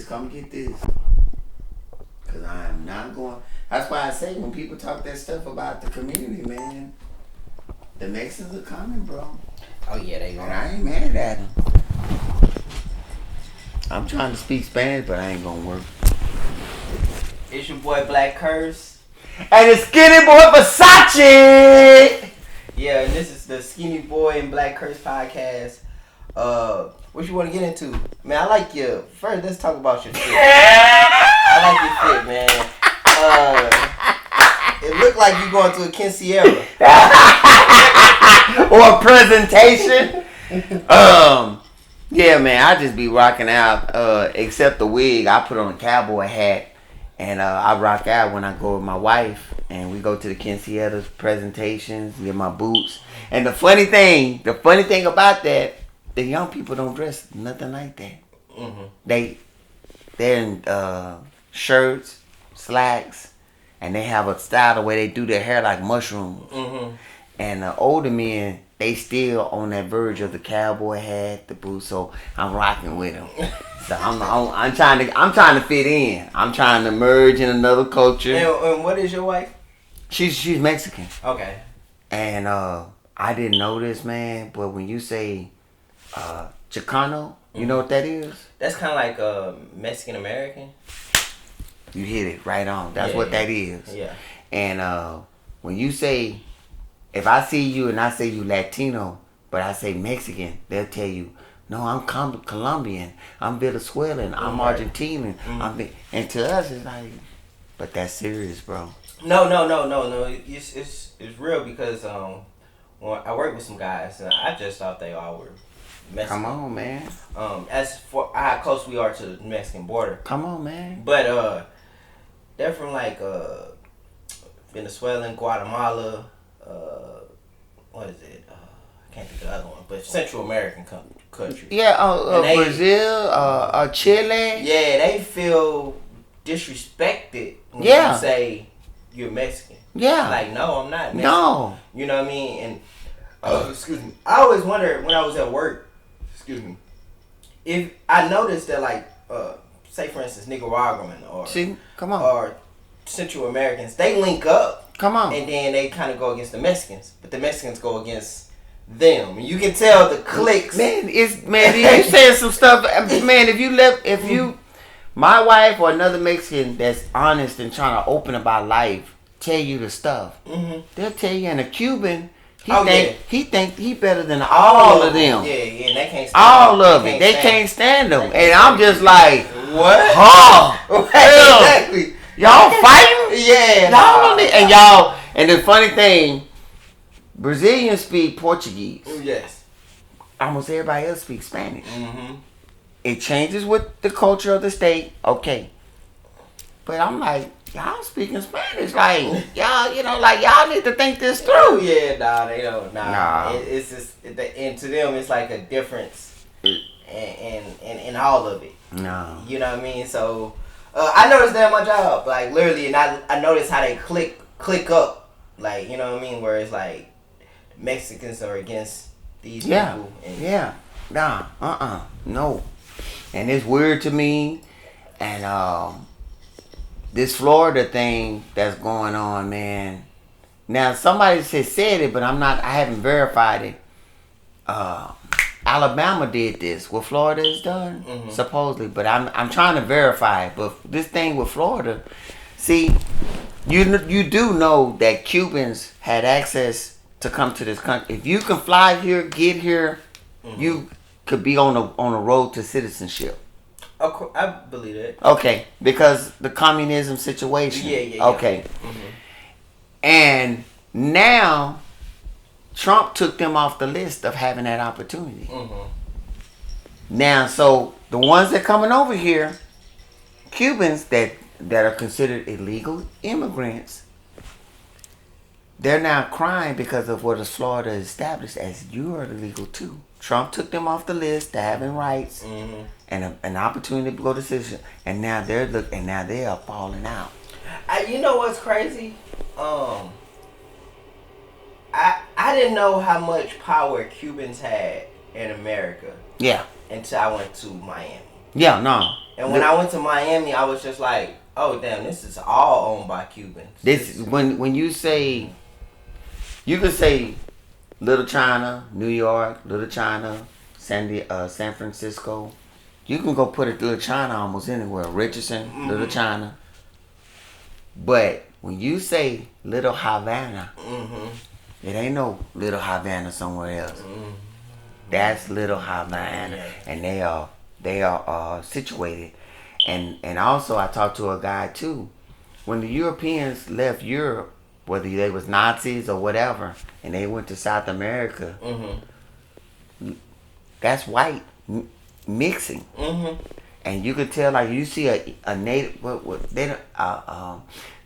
come get this. Because I am not going. That's why I say when people talk that stuff about the community, man, the Mexicans are coming, bro. Oh, yeah, they going. And I ain't mad at them. I'm trying to speak Spanish, but I ain't going to work. It's your boy BlackCurse. And it's Skinnyboy Versace! Yeah, and this is the Skinnyboy and BlackCurse podcast. What you want to get into? Man, I like your... First, let's talk about your fit. I like your fit, man. It looked like you going to a quinceañera. Or a presentation. Yeah, man, I just be rocking out. Except the wig, I put on a cowboy hat. And I rock out when I go with my wife. And we go to the quinceañeras, presentations, get my boots. And the funny thing about that, the young people don't dress nothing like that. Mm-hmm. They're in shirts, slacks, and they have a style the way they do their hair like mushrooms. Mm-hmm. And the older men, they still on that verge of the cowboy hat, the boots. So I'm rocking with them. So I'm trying to fit in. I'm trying to merge in another culture. And what is your wife? She's Mexican. Okay. And I didn't know this, man, but when you say Chicano, you know what that is? That's kind of like Mexican American. You hit it right on. That's what that is. Yeah. And when you say, if I see you and I say you Latino, but I say Mexican, they'll tell you, no, I'm Colombian, I'm Venezuelan, I'm Argentinian. And to us, it's like, but that's serious, bro. No. It's real because when I work with some guys, and I just thought they all were Mexican. Come on, man. As for how close we are to the Mexican border. Come on, man. But they're from like Venezuela, Guatemala. What is it? I can't think of the other one, but Central American country. Yeah, Brazil, Chile. Yeah, they feel disrespected when you say you're Mexican. Yeah. Like, no, I'm not Mexican. No. You know what I mean? And excuse me. I always wondered when I was at work, if I noticed that, like, say for instance, Nicaraguan or Central Americans, they link up. Come on. And then they kind of go against the Mexicans, but the Mexicans go against them. And you can tell the cliques. Man, you saying some stuff. Man, if you, my wife or another Mexican that's honest and trying to open about life, tell you the stuff. Mm-hmm. They'll tell you. And a Cuban, he think he better than all of them. Yeah, and they can't stand all of it. They can't stand them. And I'm just like, what? Huh? Exactly. Y'all fighting? Yeah. And the funny thing, Brazilians speak Portuguese. Yes. Almost everybody else speaks Spanish. Mm-hmm. It changes with the culture of the state. Okay. But I'm like, y'all speaking Spanish. Like, y'all, y'all need to think this through. Yeah, they don't. Nah. It's just, and to them, it's like a difference in all of it. No. You know what I mean? So, I noticed that at my job, like literally, and I noticed how they click up, like, you know what I mean, where it's like Mexicans are against these people. And No. And it's weird to me, and this Florida thing that's going on, man. Now somebody said it, but I haven't verified it. Alabama did this. What Florida has done, supposedly, but I'm trying to verify it. But this thing with Florida, see, you do know that Cubans had access to come to this country. If you can fly here, get here, you could be on a road to citizenship. I believe that. Okay, because the communism situation. Yeah. Okay, and now Trump took them off the list of having that opportunity. Mm-hmm. Now, so the ones that coming over here, Cubans that are considered illegal immigrants, they're now crying because of what Florida established as you are illegal too. Trump took them off the list to having rights and an opportunity to go to citizenship, and now they are falling out. You know what's crazy? I didn't know how much power Cubans had in America. Yeah. Until I went to Miami. Yeah, no. And when I went to Miami, I was just like, oh damn, this is all owned by Cubans. This when you say, you could say Little China, New York, Little China, San Francisco. You can go put a Little China almost anywhere. Richardson, Little China. But when you say Little Havana, it ain't no Little Havana somewhere else. That's Little Havana, and they are situated. And also I talked to a guy too. When the Europeans left Europe, whether they was Nazis or whatever, and they went to South America, that's white mixing. And you could tell, like, you see a native,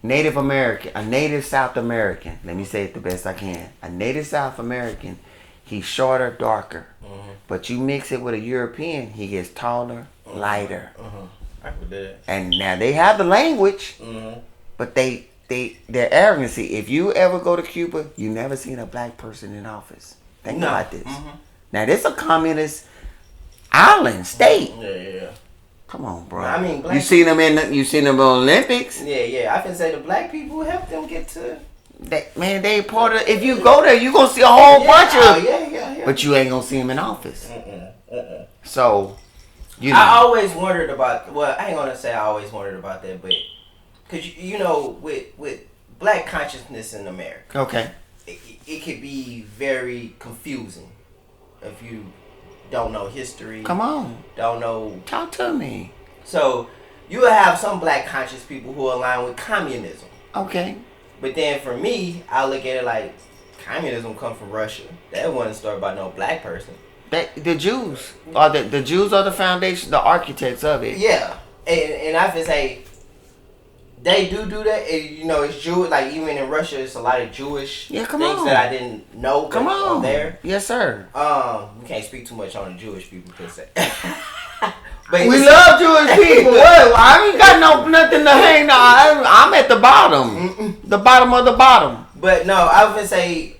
Native American, a native South American. Let me say it the best I can. A native South American, he's shorter, darker. But you mix it with a European, he gets taller, lighter. And now they have the language, but their arrogancy. If you ever go to Cuba, you never seen a black person in office. Think about this. Now this a communist island state. Yeah. Come on, bro. I mean, you seen them in the Olympics. Yeah. I can say the black people help them get to. They part of. If you go there, you gonna see a whole bunch of. Yeah. But you ain't gonna see them in office. So, you know. I always wondered about. Well, I ain't gonna say I always wondered about that, but because you know, with black consciousness in America, okay, it could be very confusing if you don't know history. Come on. Don't know. Talk to me. So you will have some black conscious people who align with communism. Okay. But then for me, I look at it like communism come from Russia. That wasn't started by no black person. The Jews are the Jews are the foundation, the architects of it. Yeah, and I can say they do that. And, you know, it's Jewish. Like even in Russia, it's a lot of Jewish things that I didn't know. Come on, there. Yes, sir. We can't speak too much on the Jewish people per se. But we love Jewish people. What? I ain't got nothing to hang on. I'm at the bottom, the bottom of the bottom. But no, I was gonna say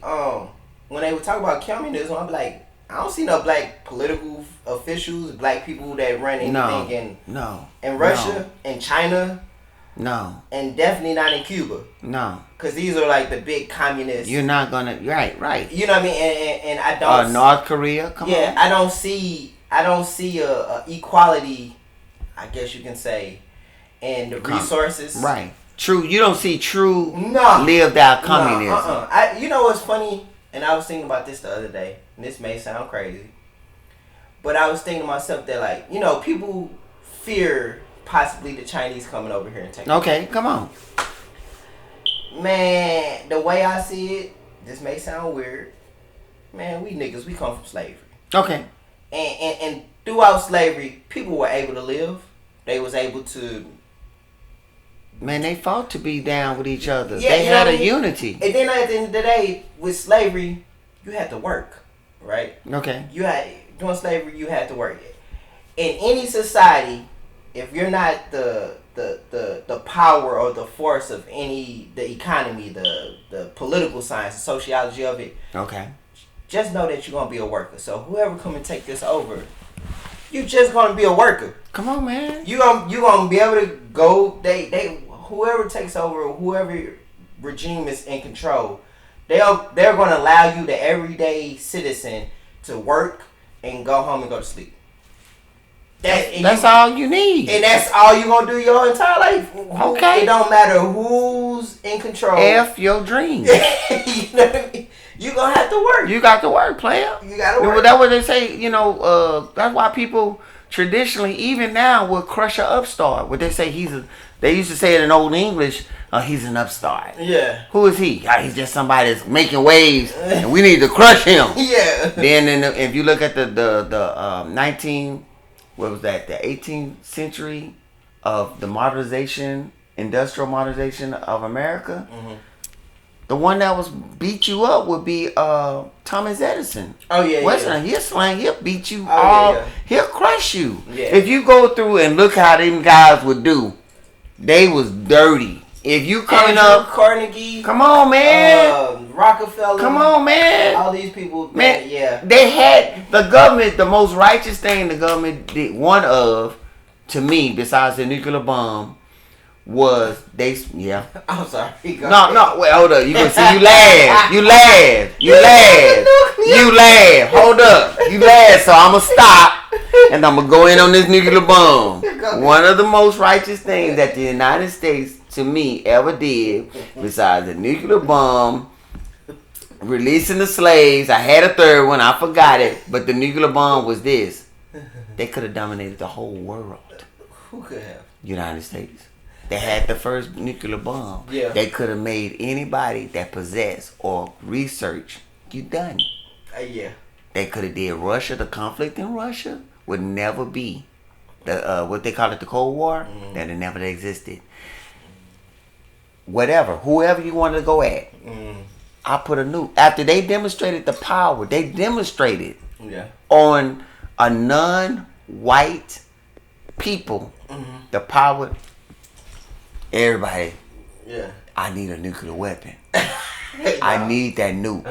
when they would talk about communism, I'm like, I don't see no black political officials, black people that run anything in Russia and China. No. And definitely not in Cuba. No. Because these are like the big communists. You're not gonna right. You know what I mean? And I don't. North Korea. Come on. Yeah, I don't see a equality, I guess you can say, in the resources. Right. True. You don't see true lived out communism. You know what's funny? And I was thinking about this the other day. And this may sound crazy, but I was thinking to myself that, like, you know, people fear possibly the Chinese coming over here and taking. Okay, come on. Man, the way I see it, this may sound weird. Man, we niggas, we come from slavery. Okay. And throughout slavery, people were able to live. They was able to. Man, they fought to be down with each other. Yeah, they had a unity. And then at the end of the day, with slavery, you had to work, right? Okay. During slavery, you had to work. In any society, if you're not the power or the force of the economy, the political science, the sociology of it. Okay. Just know that you're gonna be a worker. So whoever come and take this over, you just gonna be a worker. Come on, man. You gonna be able to go. They whoever takes over, whoever regime is in control, they're gonna allow you, the everyday citizen, to work and go home and go to sleep. That's all you need. And that's all you gonna do your entire life. Okay. It don't matter who's in control. F your dreams. You know what I mean? You gonna have to work. You got to work, player. You gotta work. That's what they say. You know, that's why people traditionally, even now, will crush an upstart. What they say they used to say it in old English. He's an upstart. Yeah. Who is he? He's just somebody that's making waves, and we need to crush him. Yeah. Then, if you look at the 18th century of the industrial modernization of America. Mm-hmm. The one that was beat you up would be Thomas Edison. Oh yeah, Western, he'll beat you He'll crush you. Yeah. If you go through and look how them guys would do, they was dirty. If you coming up, Carnegie, come on, man, Rockefeller, come on, man, all these people, man, yeah, they had the government. The most righteous thing the government did, one of to me, besides the nuclear bomb, was they? Yeah. I'm sorry. No. Wait, hold up. You gonna see? You laugh. You laugh. Hold up. You laugh. So I'm gonna stop. And I'm going to go in on this nuclear bomb. One of the most righteous things that the United States, to me, ever did, besides the nuclear bomb, releasing the slaves. I had a third one. I forgot it. But the nuclear bomb was this. They could have dominated the whole world. Who could have? United States. They had the first nuclear bomb. Yeah. They could have made anybody that possessed or research. You done. Yeah. They could have did Russia. The conflict in Russia would never be the what they call it, the Cold War. That it never existed. Whatever, whoever you want to go at, I put a nuke. After they demonstrated the power, they demonstrated on a non-white people the power. Everybody, I need a nuclear weapon. I need that nuke.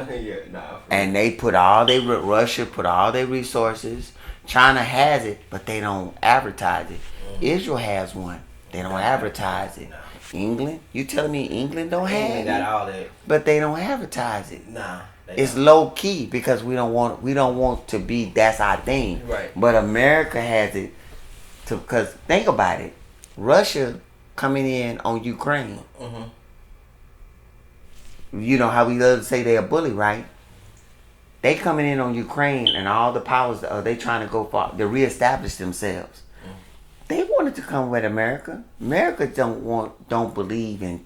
And they put all they Russia put all their resources. China has it, but they don't advertise it. Israel has one. They don't advertise it. England, you telling me England don't have it? Got all that, but they don't advertise it. Nah, it's low key because we don't want to be. That's our thing. Right. But America has it. Because think about it, Russia coming in on Ukraine. You know how we love to say they're a bully, right? They coming in on Ukraine and all the powers, they trying to go far to reestablish themselves. They wanted to come with America. America don't believe in,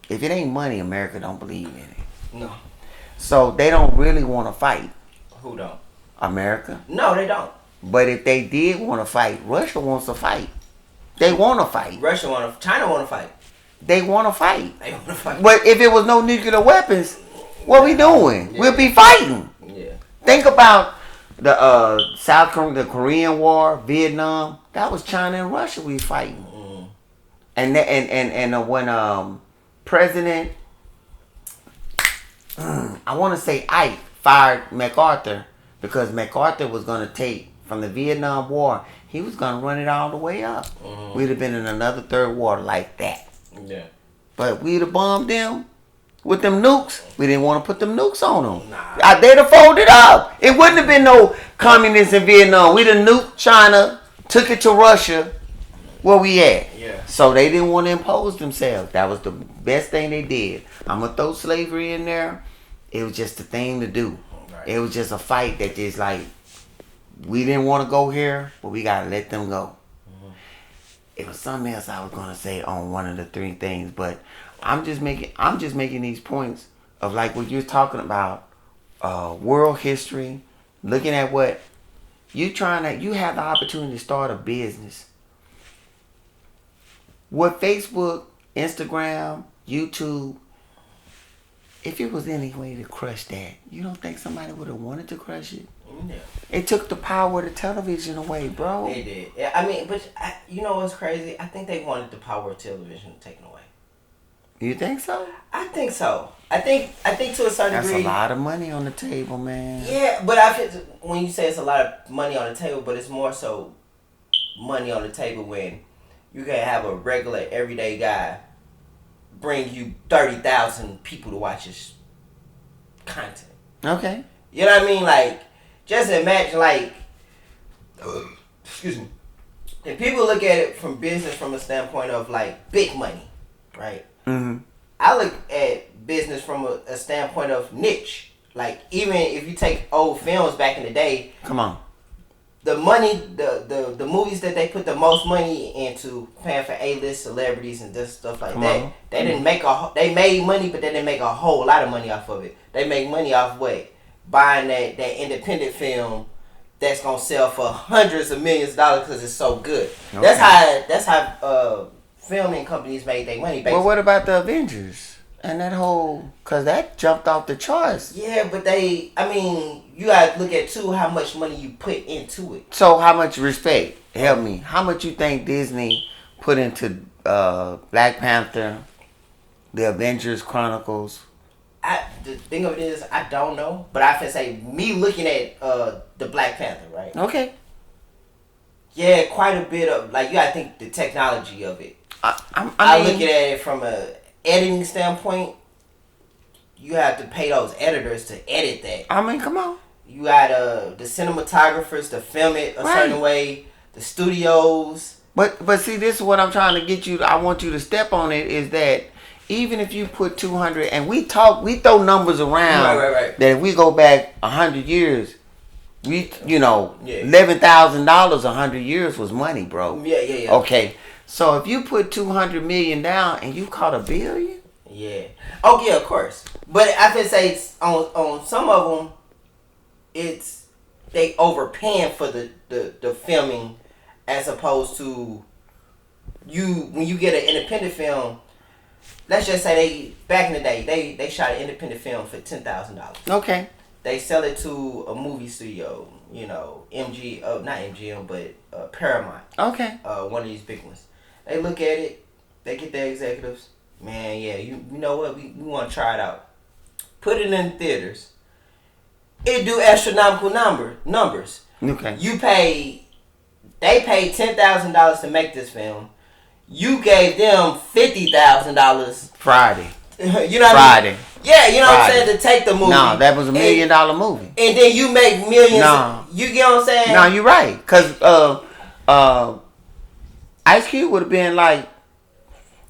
if it ain't money, America don't believe in it. No. So they don't really want to fight. Who don't? America. No, they don't. But if they did want to fight, Russia wants to fight. They want to fight. China want to fight. They want to fight. They want to fight. But if it was no nuclear weapons, what we doing? Yeah. We'll be fighting. Yeah. Think about the the Korean War, Vietnam. That was China and Russia we fighting. And when President, I want to say Ike fired MacArthur because MacArthur was going to take from the Vietnam War. He was going to run it all the way up. We'd have been in another third war like that. Yeah. But we'd have bombed them with them nukes. We didn't want to put them nukes on them. Nah. They'd have folded up. It wouldn't have been no communists in Vietnam. We'd have nuked China, took it to Russia. Where we at? Yeah. So they didn't want to impose themselves. That was the best thing they did. I'm going to throw slavery in there. It was just a thing to do. Right. It was just a fight that just like, we didn't want to go here, but we got to let them go. It was something else I was going to say on one of the three things, but I'm just making these points of like what you're talking about, world history, looking at what you have the opportunity to start a business. What Facebook, Instagram, YouTube, if it was any way to crush that, you don't think somebody would have wanted to crush it? Yeah. It took the power of the television away, bro. They did. Yeah, I mean, but you know what's crazy? I think they wanted the power of television taken away. You think so? I think so. I think to a certain degree. That's a lot of money on the table, man. Yeah, but when you say it's a lot of money on the table, but it's more so money on the table when you can have a regular, everyday guy bring you 30,000 people to watch his content. Okay. You know what I mean? Like, just imagine, like, excuse me. If people look at it from business from a standpoint of, like, big money, right? Mm-hmm. I look at business from a standpoint of niche. Like, even if you take old films back in the day. Come on. The money, the movies that they put the most money into, paying for A-list celebrities and this stuff like that. They didn't make they made money, but they didn't make a whole lot of money off of it. They make money off what? Buying that independent film that's gonna sell for hundreds of millions of dollars because it's so good. Okay. That's how filming companies made their money. Basically. Well, what about the Avengers and that whole? Cause that jumped off the charts. Yeah, but you gotta look at too how much money you put into it. So how much respect? Help me. How much you think Disney put into Black Panther, the Avengers Chronicles? The thing of it is, I don't know, but I can say me looking at the Black Panther, right? Okay. Yeah, quite a bit of like you gotta think the technology of it. I look at it from a editing standpoint. You have to pay those editors to edit that. I mean, come on. You got the cinematographers to film it a certain way. The studios. But see, this is what I'm trying to get you. I want you to step on it. Is that even if you put 200 and we throw numbers around. Right. That if we go back 100 years. $11,000 100 years was money, bro. Yeah. Okay, so if you put 200 million down and you caught $1 billion, yeah. Oh yeah, of course. But I can say it's on some of them, it's they overpaying for the filming, as opposed to when you get an independent film. Let's just say back in the day they shot an independent film for $10,000. Okay. They sell it to a movie studio, not MGM, but Paramount. Okay. One of these big ones. They look at it. They get their executives. Man, yeah, you know what? We want to try it out. Put it in theaters. It do astronomical numbers. Okay. They paid $10,000 to make this film. You gave them $50,000 Friday. You know what Friday. I mean? Yeah, you know what I'm saying, to take the movie. No, that was $1 million movie. And then you make millions. No. You get what I'm saying? No, you're right. Because Ice Cube would have been like,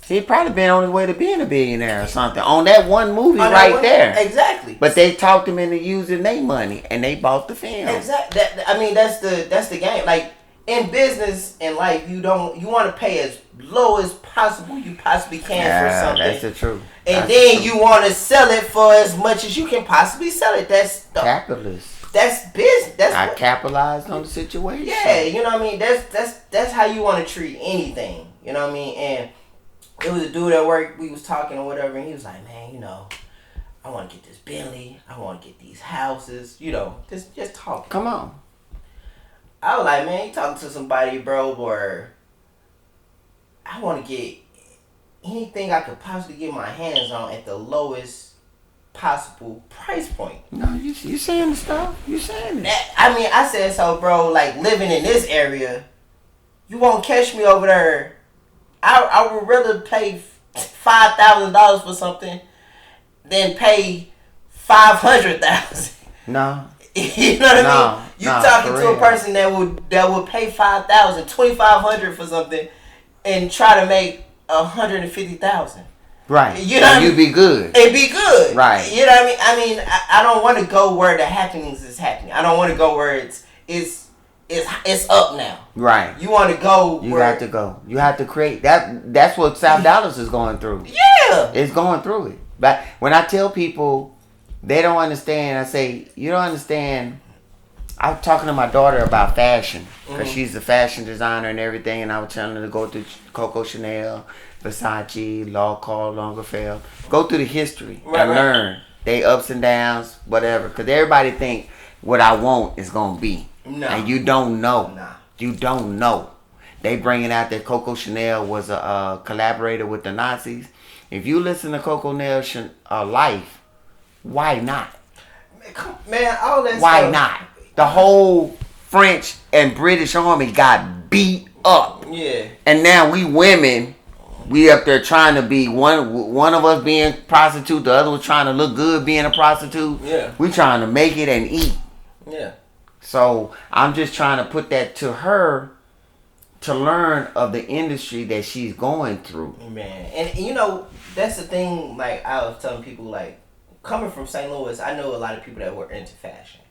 he'd probably been on his way to being a billionaire or something. On that one movie there. Exactly. But they talked him into using their money and they bought the film. Exactly. That's the game. Like, in business and life, you want to pay as low as possible you possibly can for something. That's the truth. And then you want to sell it for as much as you can possibly sell it. That's capitalist. That's business. I capitalized on the situation. Yeah, you know what I mean. That's how you want to treat anything. You know what I mean. And it was a dude at work. We was talking or whatever, and he was like, "Man, I want to get this Bentley. I want to get these houses. Just talking." Come on. I was like, "Man, you talking to somebody, bro, or I want to get anything I could possibly get my hands on at the lowest possible price point." No, you saying the stuff. You saying it. I said so, bro. Like, living in this area, you won't catch me over there. I would rather pay $5,000 for something than pay $500,000. No. You know what I mean? You talking to a person that would pay $5,000, $2,500 for something, and try to make $150,000. Right. You know, you be good. And be good. Right. You know what I mean? I don't want to go where the happenings is happening. I don't want to go where it's up now. Right. You want to go. You have to go. You have to create that. That's what South Dallas is going through. Yeah. It's going through it. But when I tell people they don't understand, I say, you don't understand. I'm talking to my daughter about fashion because she's a fashion designer and everything, and I was telling her to go through Coco Chanel, Versace, Karl Lagerfeld, go through the history and learn they ups and downs, whatever. Because everybody think what I want is gonna be, and you don't know. You don't know. They bringing out that Coco Chanel was a collaborator with the Nazis. If you listen to Coco Chanel's life, why not? Man, all that why stuff. not? The whole French and British army got beat up. Yeah. And now we women, we up there trying to be one of us being prostitute, the other was trying to look good being a prostitute. Yeah. We trying to make it and eat. Yeah. So I'm just trying to put that to her to learn of the industry that she's going through. Man, and that's the thing. Like, I was telling people, like, coming from St. Louis, I know a lot of people that were into fashion.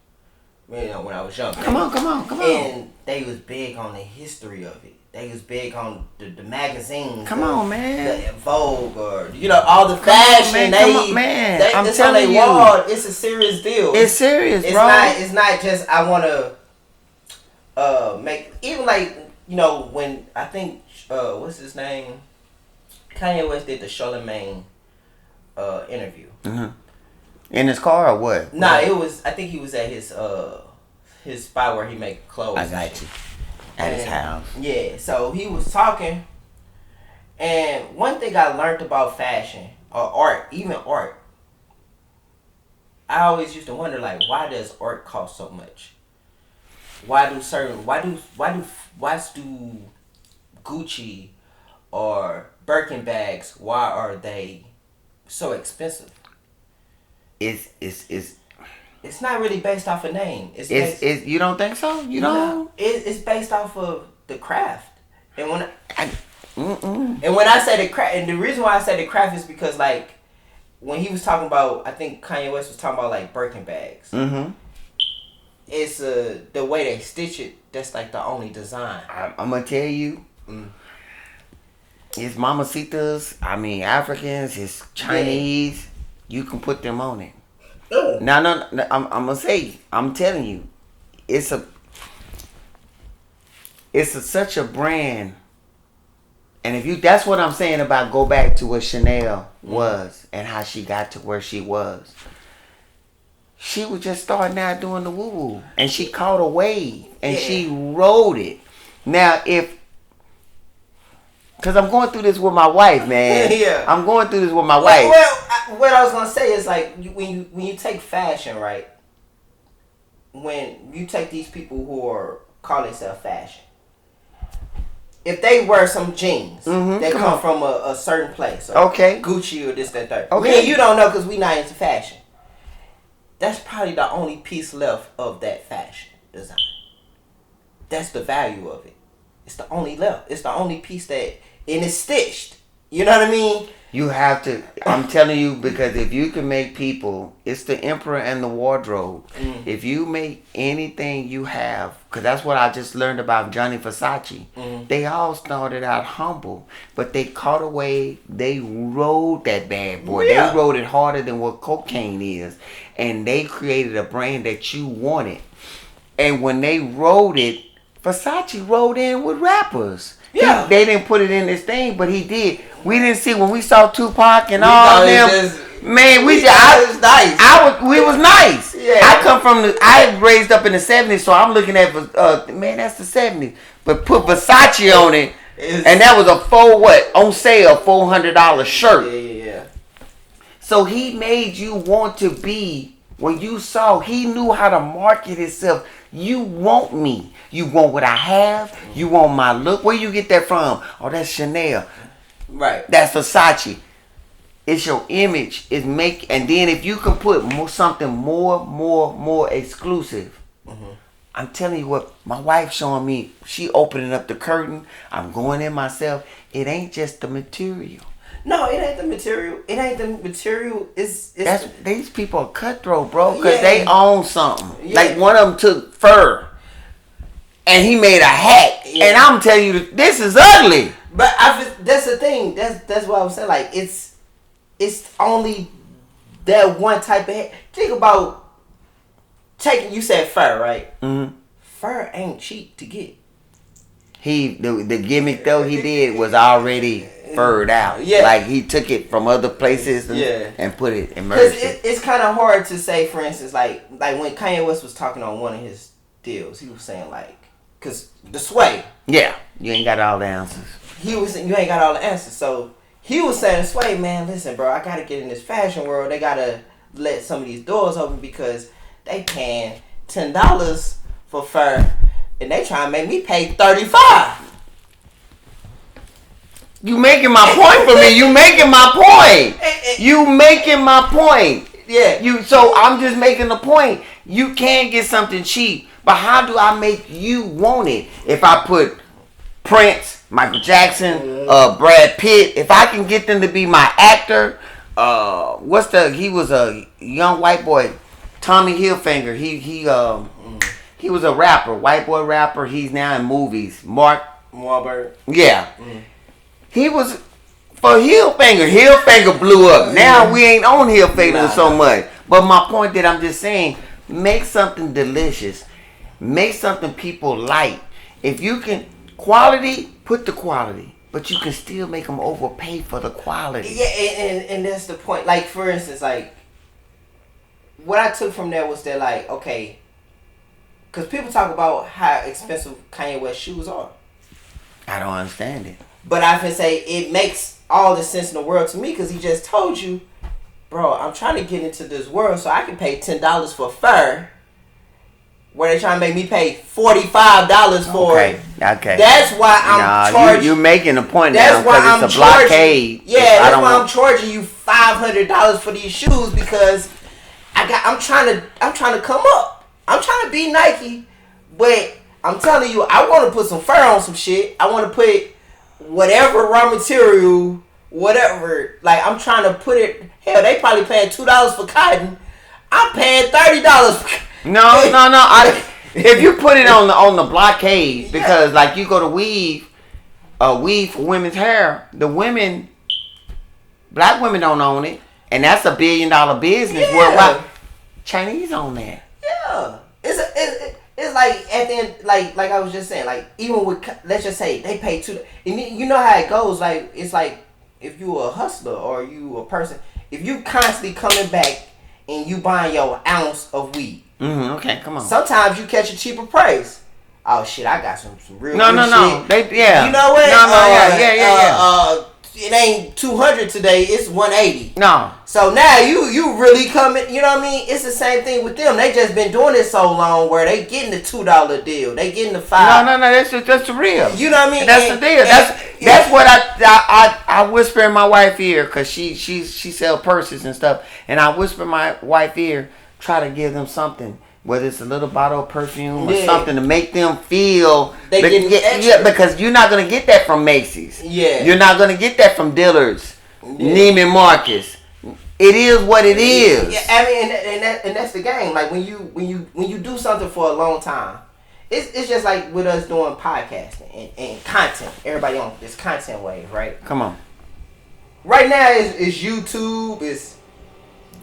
When I was young. Come on. And they was big on the history of it. They was big on the magazines. Come on, man. The Vogue or all the fashion. Come on, man. I'm it's telling on you, wall. It's a serious deal. It's serious, bro. It's not just I want to make, even like when I think what's his name, Kanye West did the Charlemagne interview. Mm-hmm. In his car or what? Nah, I think he was at his spot where he make clothes. I got you. At his house. Yeah, so he was talking, and one thing I learned about fashion or art, even art, I always used to wonder, like, why does art cost so much? why do Gucci or Birkin bags, why are they so expensive? It's not really based off a name. You don't think so? You don't? It's based off of the craft. And when I say the craft, and the reason why I say the craft is because like when he was talking about, I think Kanye West was talking about like Birkin bags. Mm-hmm. It's the way they stitch it. That's like the only design. I'm gonna tell you. It's mamacitas. I mean Africans. It's Chinese. Yeah. You can put them on it. No, I'm gonna say. I'm telling you, it's such a brand. And if you, that's what I'm saying about go back to what Chanel was and how she got to where she was. She was just starting out doing the woo woo, and she caught a wave and she rode it. Now, because I'm going through this with my wife, man. Yeah, I'm going through this with my wife. Well, what I was gonna say is like when you take fashion, right? When you take these people who are call themselves fashion, if they wear some jeans that come from a certain place, okay, Gucci or this, that, third. Okay, you don't know because we not into fashion. That's probably the only piece left of that fashion design. That's the value of it. It's the only left. It's the only piece that, and it's stitched. You know what I mean? You have to, I'm telling you, because if you can make people, it's the emperor and the wardrobe. If you make anything you have, because that's what I just learned about Gianni Versace. They all started out humble, but they caught a wave. They rode that bad boy. Yeah. They rode it harder than what cocaine is. And they created a brand that you wanted. And when they rode it, Versace rode in with rappers. Yeah, they didn't put it in this thing, but he did. We didn't see when we saw Tupac and all of them. Man, we was nice. We was nice. Yeah. I raised up in the 70s, so I'm looking at man, that's the 70s. But put Versace on it, and that was on sale, $400 shirt. Yeah. So he made you want to be. When you saw, he knew how to market himself. You want me. You want what I have. You want my look. Where you get that from? Oh, that's Chanel. Right. That's Versace. It's your image. And then if you can put something more exclusive. I'm telling you what, my wife showing me, she opening up the curtain. I'm going in myself. It ain't just the material. No, it ain't the material. It ain't the material. These people are cutthroat, bro, because they own something. Yeah. Like one of them took fur, and he made a hat. Yeah. And I'm telling you, this is ugly. But that's the thing. That's what I was saying. Like it's only that one type of hat. Think about you said fur, right? Mm-hmm. Fur ain't cheap to get. The gimmick though he did was already furred out. Yeah. Like he took it from other places and put it immersed. It's kind of hard to say, for instance, like when Kanye West was talking on one of his deals, he was saying like, cause the sway. Yeah, you ain't got all the answers. He was saying you ain't got all the answers. So he was saying, sway, man, listen, bro, I gotta get in this fashion world. They gotta let some of these doors open because they paying $10 for fur. And they trying to make me pay $35. You making my point for me. You making my point. You making my point. Yeah. So I'm just making the point. You can get something cheap, but how do I make you want it? If I put Prince, Michael Jackson, Brad Pitt, if I can get them to be my actor, he was a young white boy, Tommy Hilfiger. He was a rapper, white boy rapper. He's now in movies. Mark Wahlberg. Yeah. He was for Hilfiger. Hilfiger blew up. Now we ain't on Hilfiger so much. But my point that I'm just saying, make something delicious. Make something people like. If you can, quality, put the quality. But you can still make them overpay for the quality. Yeah, and that's the point. Like, for instance, like, what I took from there was that, like, okay, because people talk about how expensive Kanye West shoes are. I don't understand it. But I can say it makes all the sense in the world to me because he just told you, bro, I'm trying to get into this world so I can pay $10 for fur where they trying to make me pay $45 for it. Okay. That's why I'm charging. You're making a point that's now because it's a blockade. Yeah, that's why I'm charging you $500 for these shoes because I'm trying to come up. I'm trying to be Nike, but I'm telling you, I want to put some fur on some shit. I want to put whatever raw material, whatever. Like I'm trying to put it. Hell, they probably paying $2 for cotton. I'm paying $30 for cotton. No. If you put it on the blockade, because like you go to weave for women's hair, black women don't own it, and that's $1 billion business worldwide. Chinese own that. Yeah, it's like at the end, like I was just saying, like even with let's just say they pay $2, and you know how it goes. Like it's like if you a hustler or you a person, if you constantly coming back and you buying your ounce of weed. Okay, come on. Sometimes you catch a cheaper price. Oh shit, I got some real no. shit. You know what? Yeah. It ain't 200 today. It's 180. No. So now you really coming. You know what I mean? It's the same thing with them. They just been doing it so long where they getting the $2 deal. They getting the $5. No. That's the real. You know what I mean? That's the deal. That's what I whisper in my wife's ear because she sell purses and stuff, and I whisper in my wife's ear, try to give them something. Whether it's a little bottle of perfume or something to make them feel they getting extra. Because you're not gonna get that from Macy's. Yeah, you're not gonna get that from Dillard's, Neiman Marcus. It is what it is. Yeah, I mean, and that's the game. Like when you do something for a long time, it's just like with us doing podcasting and content. Everybody on this content wave, right? Come on. Right now is YouTube, it's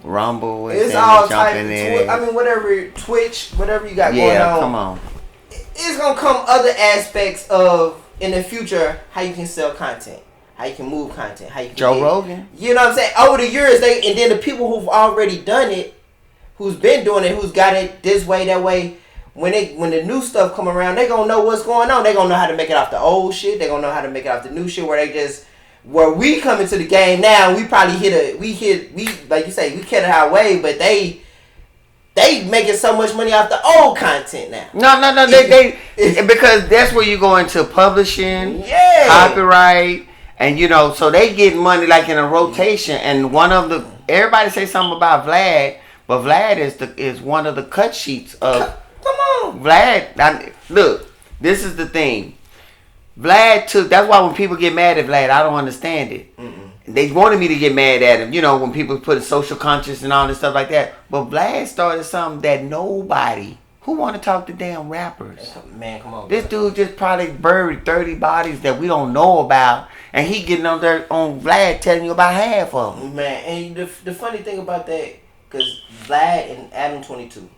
Rumble, it's all type of whatever, Twitch, whatever you got going on. Yeah, come on. It's gonna come other aspects of in the future how you can sell content, how you can move content, how you can Joe Rogan. You know what I'm saying? Over the years, and then the people who've already done it, who's been doing it, who's got it this way, that way. When the new stuff come around, they gonna know what's going on. They gonna know how to make it off the old shit. They gonna know how to make it off the new shit. Where we come into the game now, we probably like you say, we catch our way, but they making so much money off the old content now. No, they because that's where you go into publishing, copyright, and so they get money like in a rotation. And everybody say something about Vlad, but Vlad is one of the cut sheets of. Come on, Vlad. Look, this is the thing. Vlad took. That's why when people get mad at Vlad, I don't understand it. They wanted me to get mad at him, when people put a social conscience and all this stuff like that. But Vlad started something that nobody who want to talk to damn rappers. Man, come on. This dude just probably buried 30 bodies that we don't know about, and he getting on there on Vlad telling you about half of them. Man, and the funny thing about that, because Vlad and Adam 22,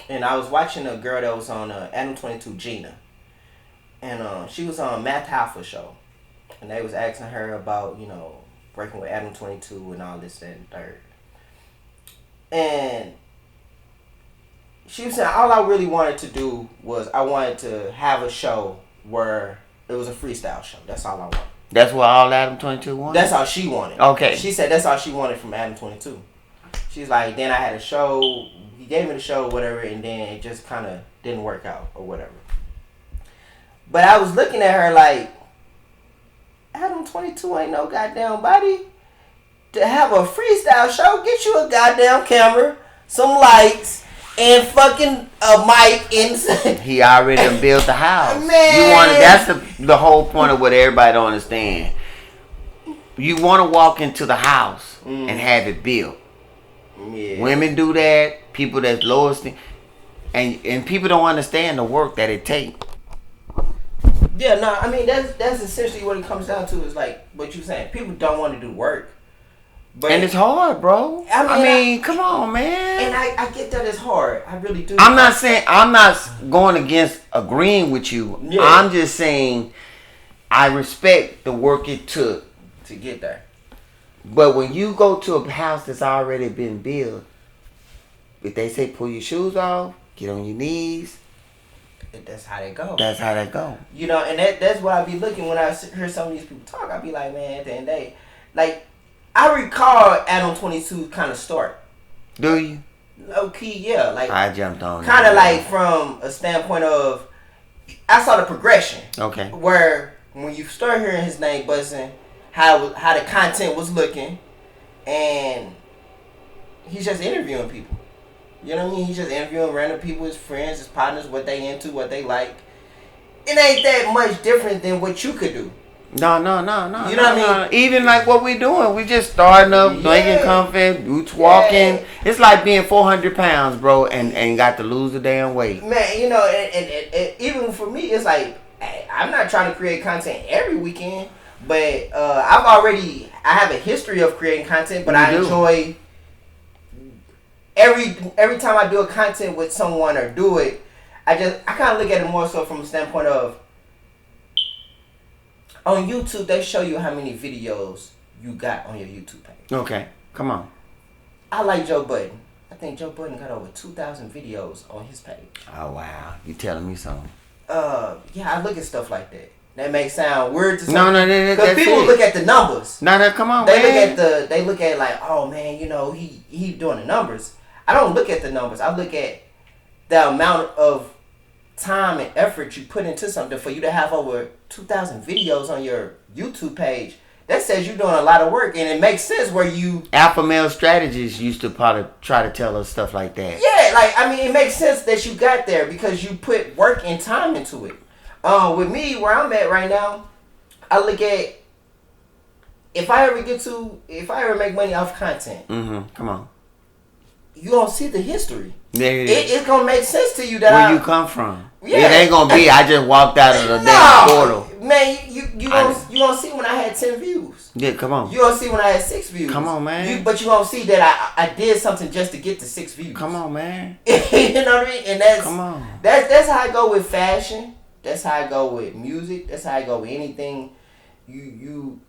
and I was watching a girl that was on Adam 22, Gina. And she was on Math Alpha show. And they was asking her about, working with Adam 22 and all this, that, and third. And she was saying, all I really wanted to do was I wanted to have a show where it was a freestyle show. That's all I wanted. That's what all Adam 22 wanted? That's all she wanted. Okay. She said that's all she wanted from Adam 22. She's like, then I had a show. He gave me the show, whatever, and then it just kind of didn't work out or whatever. But I was looking at her like, Adam 22 ain't no goddamn body. To have a freestyle show, get you a goddamn camera, some lights, and fucking a mic inside. He already done built the house. Man. That's the whole point of what everybody don't understand. You want to walk into the house and have it built. Yeah. Women do that. People that's lowest, and people don't understand the work that it takes. Yeah, no, I mean that's essentially what it comes down to is like what you're saying. People don't want to do work, and it's hard, bro. I mean, come on, man. And I get that it's hard. I really do. I'm not going against agreeing with you. Yeah. I'm just saying I respect the work it took to get there. But when you go to a house that's already been built, if they say pull your shoes off, get on your knees. That's how they go. That's how they go. And that's what I be looking when I hear some of these people talk. I be like, man, at the end of the day, like, I recall Adam 22 kind of start. Do you? Low key, yeah. Like I jumped on. Kind of like from a standpoint of, I saw the progression. Okay. Where when you start hearing his name buzzing, how the content was looking, and he's just interviewing people. You know what I mean? He's just interviewing random people, his friends, his partners, what they into, what they like. It ain't that much different than what you could do. No. You know what I mean? Even like what we doing, we just starting up, making comfort, boots walking. Yeah. It's like being 400 pounds, bro, and got to lose the damn weight. Man, you know, and even for me, it's like, I'm not trying to create content every weekend, but I have a history of creating content, but I enjoy every time I do a content with someone or do it, I kind of look at it more so from a standpoint of, on YouTube, they show you how many videos you got on your YouTube page. Okay, come on. I like Joe Budden. I think Joe Budden got over 2,000 videos on his page. Oh, wow. You telling me something. Yeah, I look at stuff like that. That may sound weird to some No, because people look at the numbers. No, come on, man. They look at like, oh, man, you know, he doing the numbers. I don't look at the numbers. I look at the amount of time and effort you put into something. For you to have over 2,000 videos on your YouTube page, that says you're doing a lot of work, and it makes sense where you... Alpha male strategists used to probably try to tell us stuff like that. Yeah, like, I mean, it makes sense that you got there because you put work and time into it. With me, where I'm at right now, I look at, if I ever make money off content, come on, you gonna see the history. Yeah, it's gonna make sense to you that where you come from. Yeah. It ain't gonna be I just walked out of the damn portal. Man, you gonna see when I had 10 views. Yeah, come on. You gonna see when I had 6 views. Come on, man. But you gonna see that I did something just to get the 6 views. Come on, man. You know what I mean? And that's how I go with fashion. That's how I go with music. That's how I go with anything. You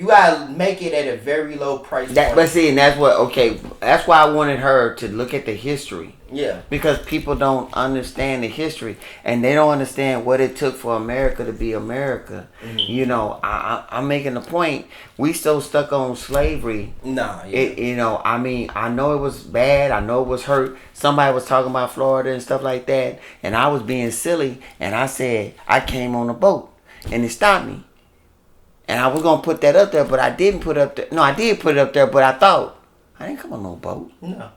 gotta make it at a very low price point. But see, and that's why I wanted her to look at the history. Yeah. Because people don't understand the history, and they don't understand what it took for America to be America. Mm-hmm. You know, I'm making the point. We so stuck on slavery. Nah. Yeah. I mean, I know it was bad. I know it was hurt. Somebody was talking about Florida and stuff like that, and I was being silly, and I said I came on a boat, and it stopped me. And I was going to put that up there, but I didn't put it up there. No, I did put it up there, but I thought, I didn't come on no boat. No.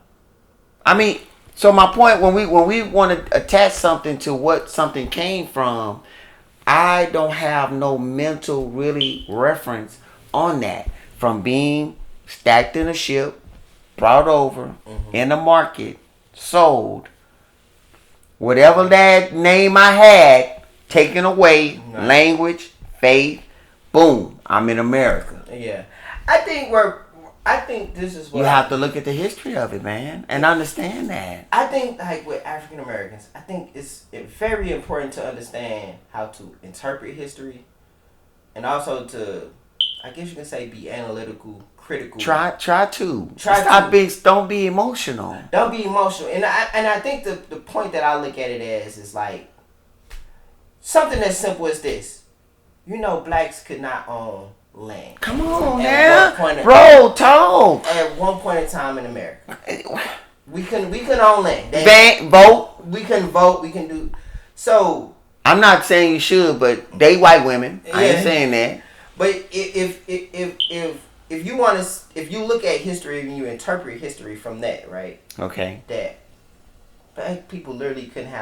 I mean, so my point, when we want to attach something to what something came from, I don't have no mental really reference on that. From being stacked in a ship, brought over, in the market, sold, whatever that name I had, taken away, language, faith, boom, I'm in America. Yeah. I think this is what you have to look at the history of it, man, and understand that. I think, like, with African Americans, I think it's very important to understand how to interpret history, and also to, I guess you can say, be analytical, critical. Try to. Don't be emotional. Don't be emotional. And I think the point that I look at it as is like something as simple as this. You know, blacks could not own land. Come on now, bro, talk. At one point in time in America, we couldn't own land. Vote. We couldn't vote. We can do. So I'm not saying you should, but they white women. I ain't saying that. But if you look at history and you interpret history from that, right? Okay. That black people literally couldn't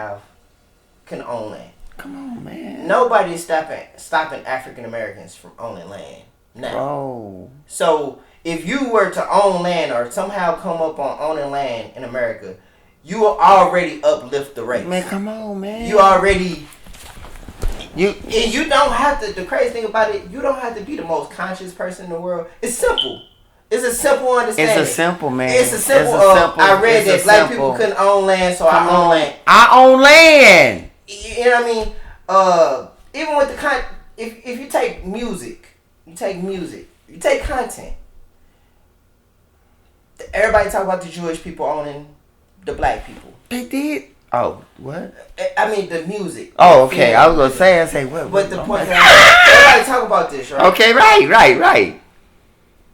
own land. Come on, man. Nobody's stopping African Americans from owning land now. Bro. So if you were to own land or somehow come up on owning land in America, you will already uplift the race. Man, come on, man. You already... And you don't have to... The crazy thing about it, you don't have to be the most conscious person in the world. It's simple. It's a simple understanding. It's a simple, man. It's a simple... I read that black people couldn't own land, so I own land. I own land! You know what I mean? Even with the if you take music, you take content. Everybody talk about the Jewish people owning the black people. They did. Oh, what? I mean the music. Oh, okay. I was gonna say what? But the point that everybody talk about this, right? Okay, right.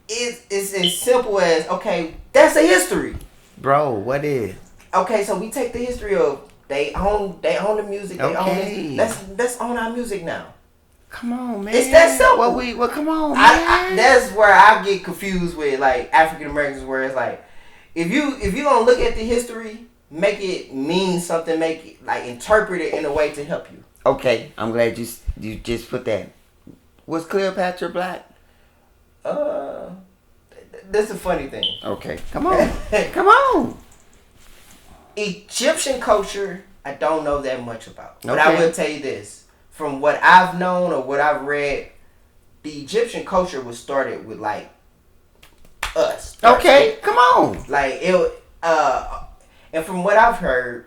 it's as simple as, okay, that's a history. Bro, what is? Okay, so we take the history of they own the music, they own this. Let's own our music now. Come on, man. It's that simple. Well, come on, man. That's where I get confused with like African Americans, where it's like, if you gonna look at the history, make it mean something, make it like interpret it in a way to help you. Okay, I'm glad you just put that. Was Cleopatra black? That's a funny thing. Okay, come on, come on. Egyptian culture, I don't know that much about, but I will tell you this. From what I've known or what I've read, the Egyptian culture was started with like us. Okay, come on. Like it, and from what I've heard,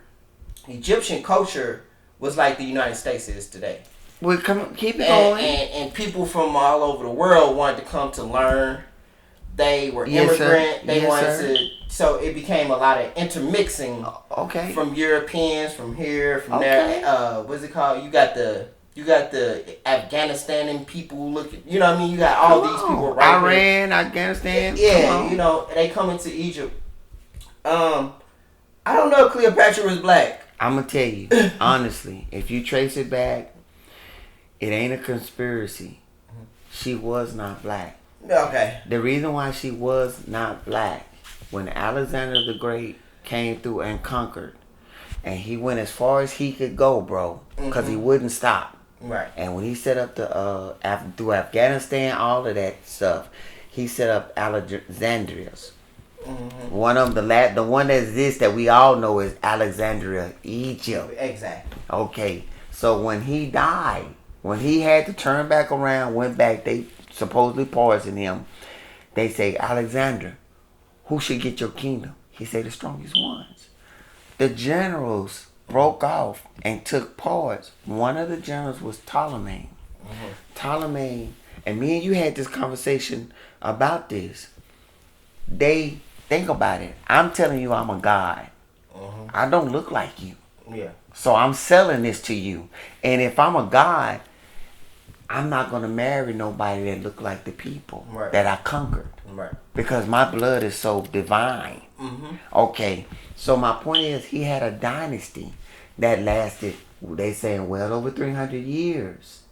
Egyptian culture was like the United States is today. Well, keep it going. And people from all over the world wanted to come to learn. They were immigrant. They wanted to. So it became a lot of intermixing. Okay. From Europeans, from here, from there. What's it called? You got the Afghanistani people looking. You know what I mean? You got all these people right Iran, here. Afghanistan. Yeah, you know, they come into Egypt. I don't know if Cleopatra was black. I'm gonna tell you honestly, if you trace it back, it ain't a conspiracy. She was not black. Okay. The reason why she was not black, when Alexander the Great came through and conquered, and he went as far as he could go, bro, because he wouldn't stop. Right. And when he set up through Afghanistan, all of that stuff, he set up Alexandria's. One of them, the one that exists that we all know is Alexandria, Egypt. Exactly. Okay. So when he died, when he had to turn back around, went back, they supposedly poisoned him. They say, Alexander, who should get your kingdom? He said, the strongest ones. The generals broke off and took parts. One of the generals was Ptolemy. Ptolemy, and me and you had this conversation about this. They think about it. I'm telling you I'm a god. I don't look like you. Yeah. So I'm selling this to you. And if I'm a god, I'm not going to marry nobody that look like the people that I conquered. Right. Because my blood is so divine. Okay. So my point is, he had a dynasty that lasted, they saying, well over 300 years.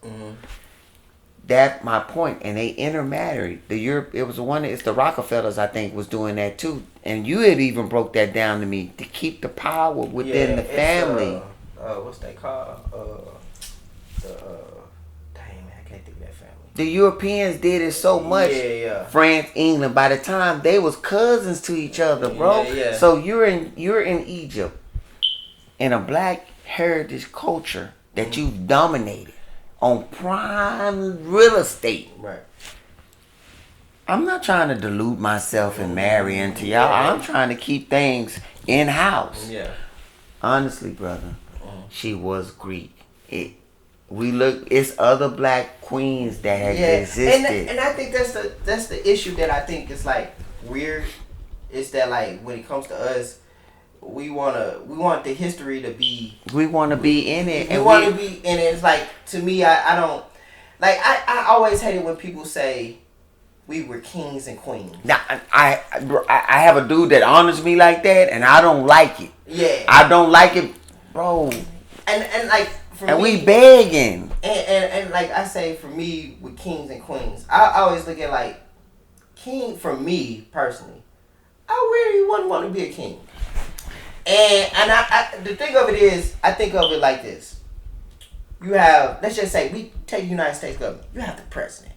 That my point. And they intermarried. It was it's the Rockefellers, I think, was doing that too. And you had even broke that down to me, to keep the power within the family. What's they called? The Europeans did it so much. Yeah. France, England. By the time they was cousins to each other, bro. Yeah. So you're in Egypt, in a black heritage culture that you've dominated on prime real estate. Right. I'm not trying to delude myself and marry into y'all. I'm trying to keep things in house. Yeah. Honestly, brother, she was Greek. It's other black queens that have existed. And I think that's the issue that I think is like weird. Is that like when it comes to us, we want the history to be. We want to be in it. We want to be in it. It's like, to me, I don't like. I always hate it when people say we were kings and queens. Now I have a dude that honors me like that, and I don't like it. Yeah. I don't like it, bro. And like. And we begging. And like I say, for me, with kings and queens, I always look at like, king, for me personally, I really wouldn't want to be a king. And I the thing of it is, I think of it like this. You have, let's just say, we take the United States government. You have the president.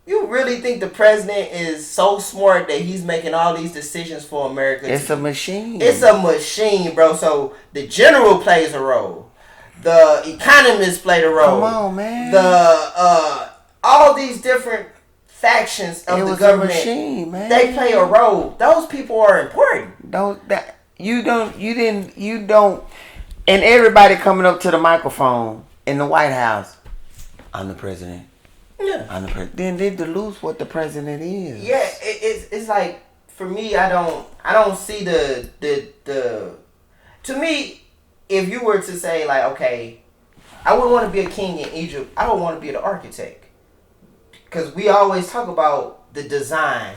You really think the president is so smart that he's making all these decisions for America? It's a machine. It's a machine, bro. So the general plays a role. The economists play the role. Come on, man. All these different factions of the government, machine, man. They play a role. Those people are important. You don't. And everybody coming up to the microphone in the White House, I'm the president. Yeah. I'm the president. Then they delude what the president is. Yeah, it's like, for me, I don't see the. To me, if you were to say like, okay, I wouldn't want to be a king in Egypt. I would want to be the architect. because we always talk about the design,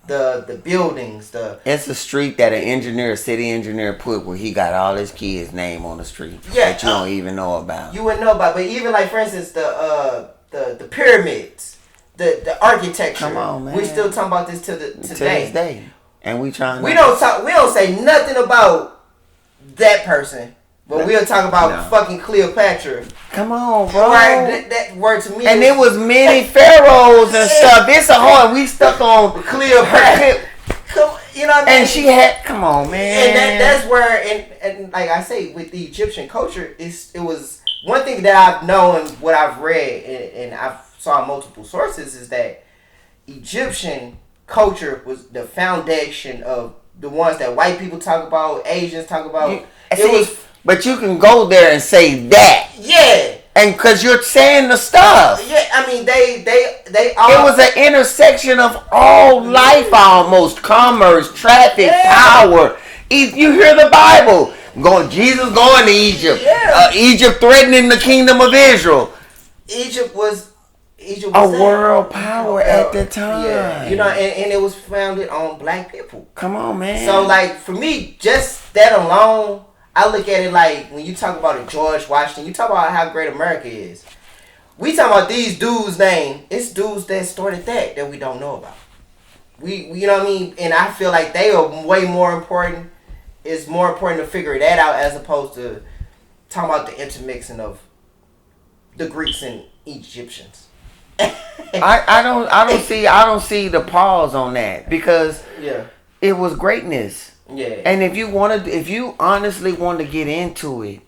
the buildings, It's a street that a city engineer put where he got all his kids' name on the street that you don't even know about. You wouldn't know about, but even like for instance the pyramids, the architecture. Come on, man. We still talking about this to this day. And we trying. We don't say nothing about that person. But we'll talk about fucking Cleopatra. Come on, bro. Right, that word to me. And there was many pharaohs and stuff. It's a hard. We stuck on Cleopatra. You know what I mean? And she had. Come on, man. And that's where, and like I say, with the Egyptian culture, it was one thing that I've known, what I've read, and I've saw multiple sources, is that Egyptian culture was the foundation of the ones that white people talk about, Asians talk about. But you can go there and say that. Yeah. And because you're saying the stuff. Yeah, I mean, they all. It was an intersection of all life almost. Commerce, traffic, power. You hear the Bible. Jesus going to Egypt. Yeah. Egypt threatening the kingdom of Israel. Egypt was a world power at the time. Yeah. You know, and it was founded on black people. Come on, man. So, like, for me, just that alone, I look at it like when you talk about a George Washington, you talk about how great America is. We talk about these dudes' name. It's dudes that started that we don't know about. You know what I mean? And I feel like they are way more important. It's more important to figure that out as opposed to talking about the intermixing of the Greeks and Egyptians. I don't see the pause on that because it was greatness. Yeah. And if you honestly want to get into it,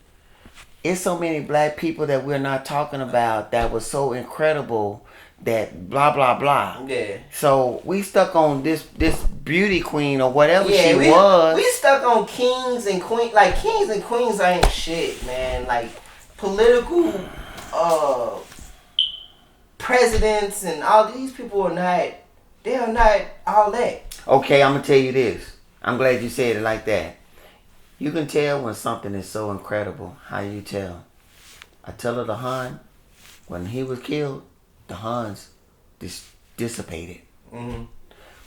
it's so many black people that we're not talking about that was so incredible that blah blah blah. Yeah. So we stuck on this beauty queen or whatever she was. We stuck on kings and queens. Like kings and queens ain't shit, man. Like political presidents and all these people are not. They are not all that. Okay, I'm gonna tell you this. I'm glad you said it like that. You can tell when something is so incredible. How you tell? Attila the Hun, when he was killed, the Huns dissipated. Mm-hmm.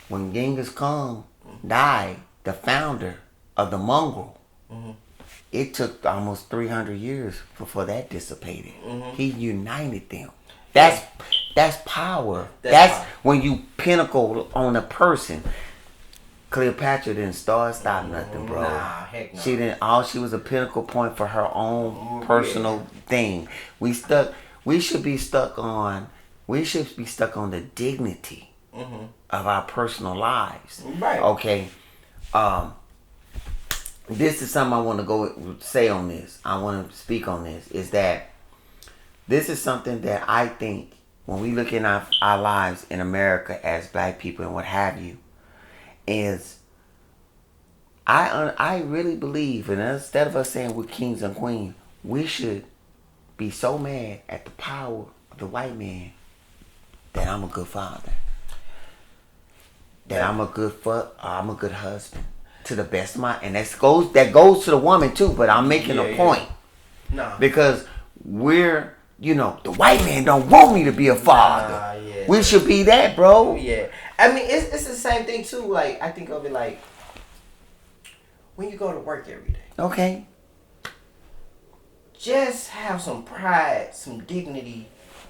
When Genghis Khan died, the founder of the Mongol, it took almost 300 years before that dissipated. Mm-hmm. He united them. That's power. That's power. When you pinnacle on a person. Cleopatra didn't stop nothing, bro. Nah, heck no. She didn't. She was a pinnacle point for her own personal thing. We should be stuck on the dignity of our personal lives. Right. Okay. This is something I want to go say on this. I want to speak on this. Is that this is something that I think when we look in our lives in America as black people and what have you, is I really believe, and instead of us saying we're kings and queens, we should be so mad at the power of the white man that I'm a good father, that I'm a good husband to the best of my, and that goes to the woman too. But I'm making a point, because we're. The white man don't want me to be a father. We should be that, bro. Yeah. I mean, it's the same thing, too. Like, I think of it like when you go to work every day. Okay. Just have some pride, some dignity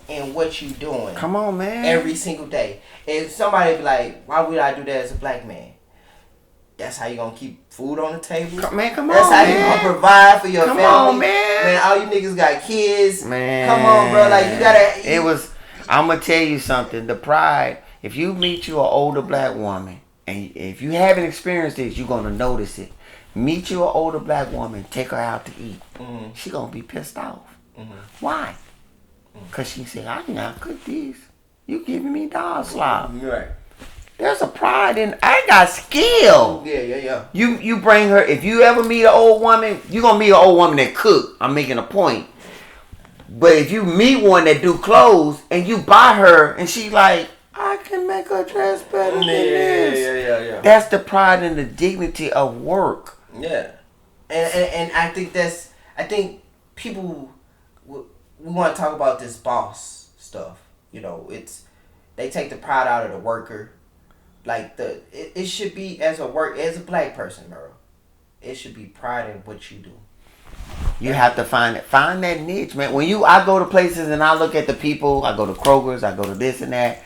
in what you doing. Come on, man. Every single day. And somebody be like, why would I do that as a black man? That's how you gonna keep food on the table. Come on, That's how you gonna provide for your family. Come on, man. Man, all you niggas got kids. Man. Come on, bro. Like, you gotta... I'm gonna tell you something. The pride, if you meet you an older black woman, and if you haven't experienced this, you're gonna notice it. Meet you an older black woman, take her out to eat. Mm-hmm. She gonna be pissed off. Mm-hmm. Why? Because she said, I cannot cook these. You giving me dog slop. Right. There's a pride in, I got skill. Yeah. You bring her, if you ever meet an old woman, you're going to meet an old woman that cook. I'm making a point. But if you meet one that do clothes and you buy her and she like, I can make her dress better than this. Yeah. That's the pride and the dignity of work. Yeah. And I think people, we want to talk about this boss stuff. they take the pride out of the worker. Like it should be as a black person, bro. It should be pride in what you do. You have to find that niche, man. I go to places and I look at the people. I go to Kroger's. I go to this and that.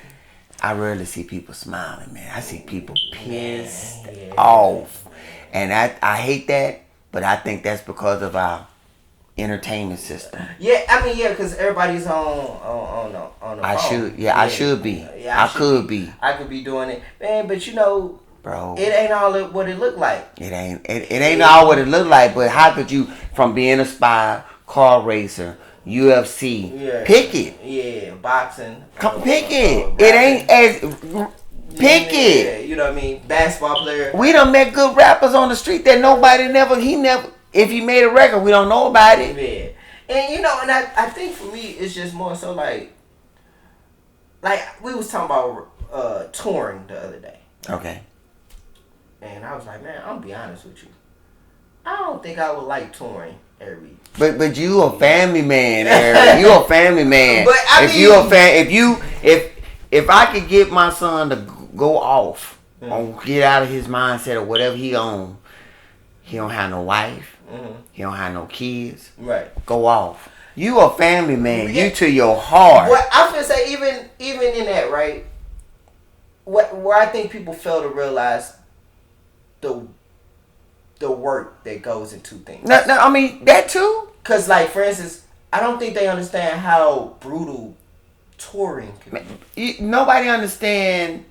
I rarely see people smiling, man. I see people pissed off, and I hate that. But I think that's because of our entertainment system. Yeah, I mean, because everybody's on the phone. I should be. I could be. I could be doing it, man. But you know, bro, it ain't all what it look like. It ain't all what it look like. But how could you, from being a spy, car racer, UFC, pick it? Yeah, boxing. Pick it. It ain't as. Pick it. Yeah, you know what I mean? Basketball player. We done met good rappers on the street that if he made a record, we don't know about it. Yeah. And you know, and I think for me, it's just more so like we was talking about touring the other day. Okay. And I was like, man, I'm gonna be honest with you. I don't think I would like touring every week. But you a family man, Eric. You a family man. But if I could get my son to go off or get out of his mindset or whatever he on, he don't have no wife, he don't have no kids. Right. Go off. You a family man. You to your heart. Well, I feel say even in that, right? Where I think people fail to realize the work that goes into things. No, I mean that too. Cause like for instance, I don't think they understand how brutal touring can be. Nobody understand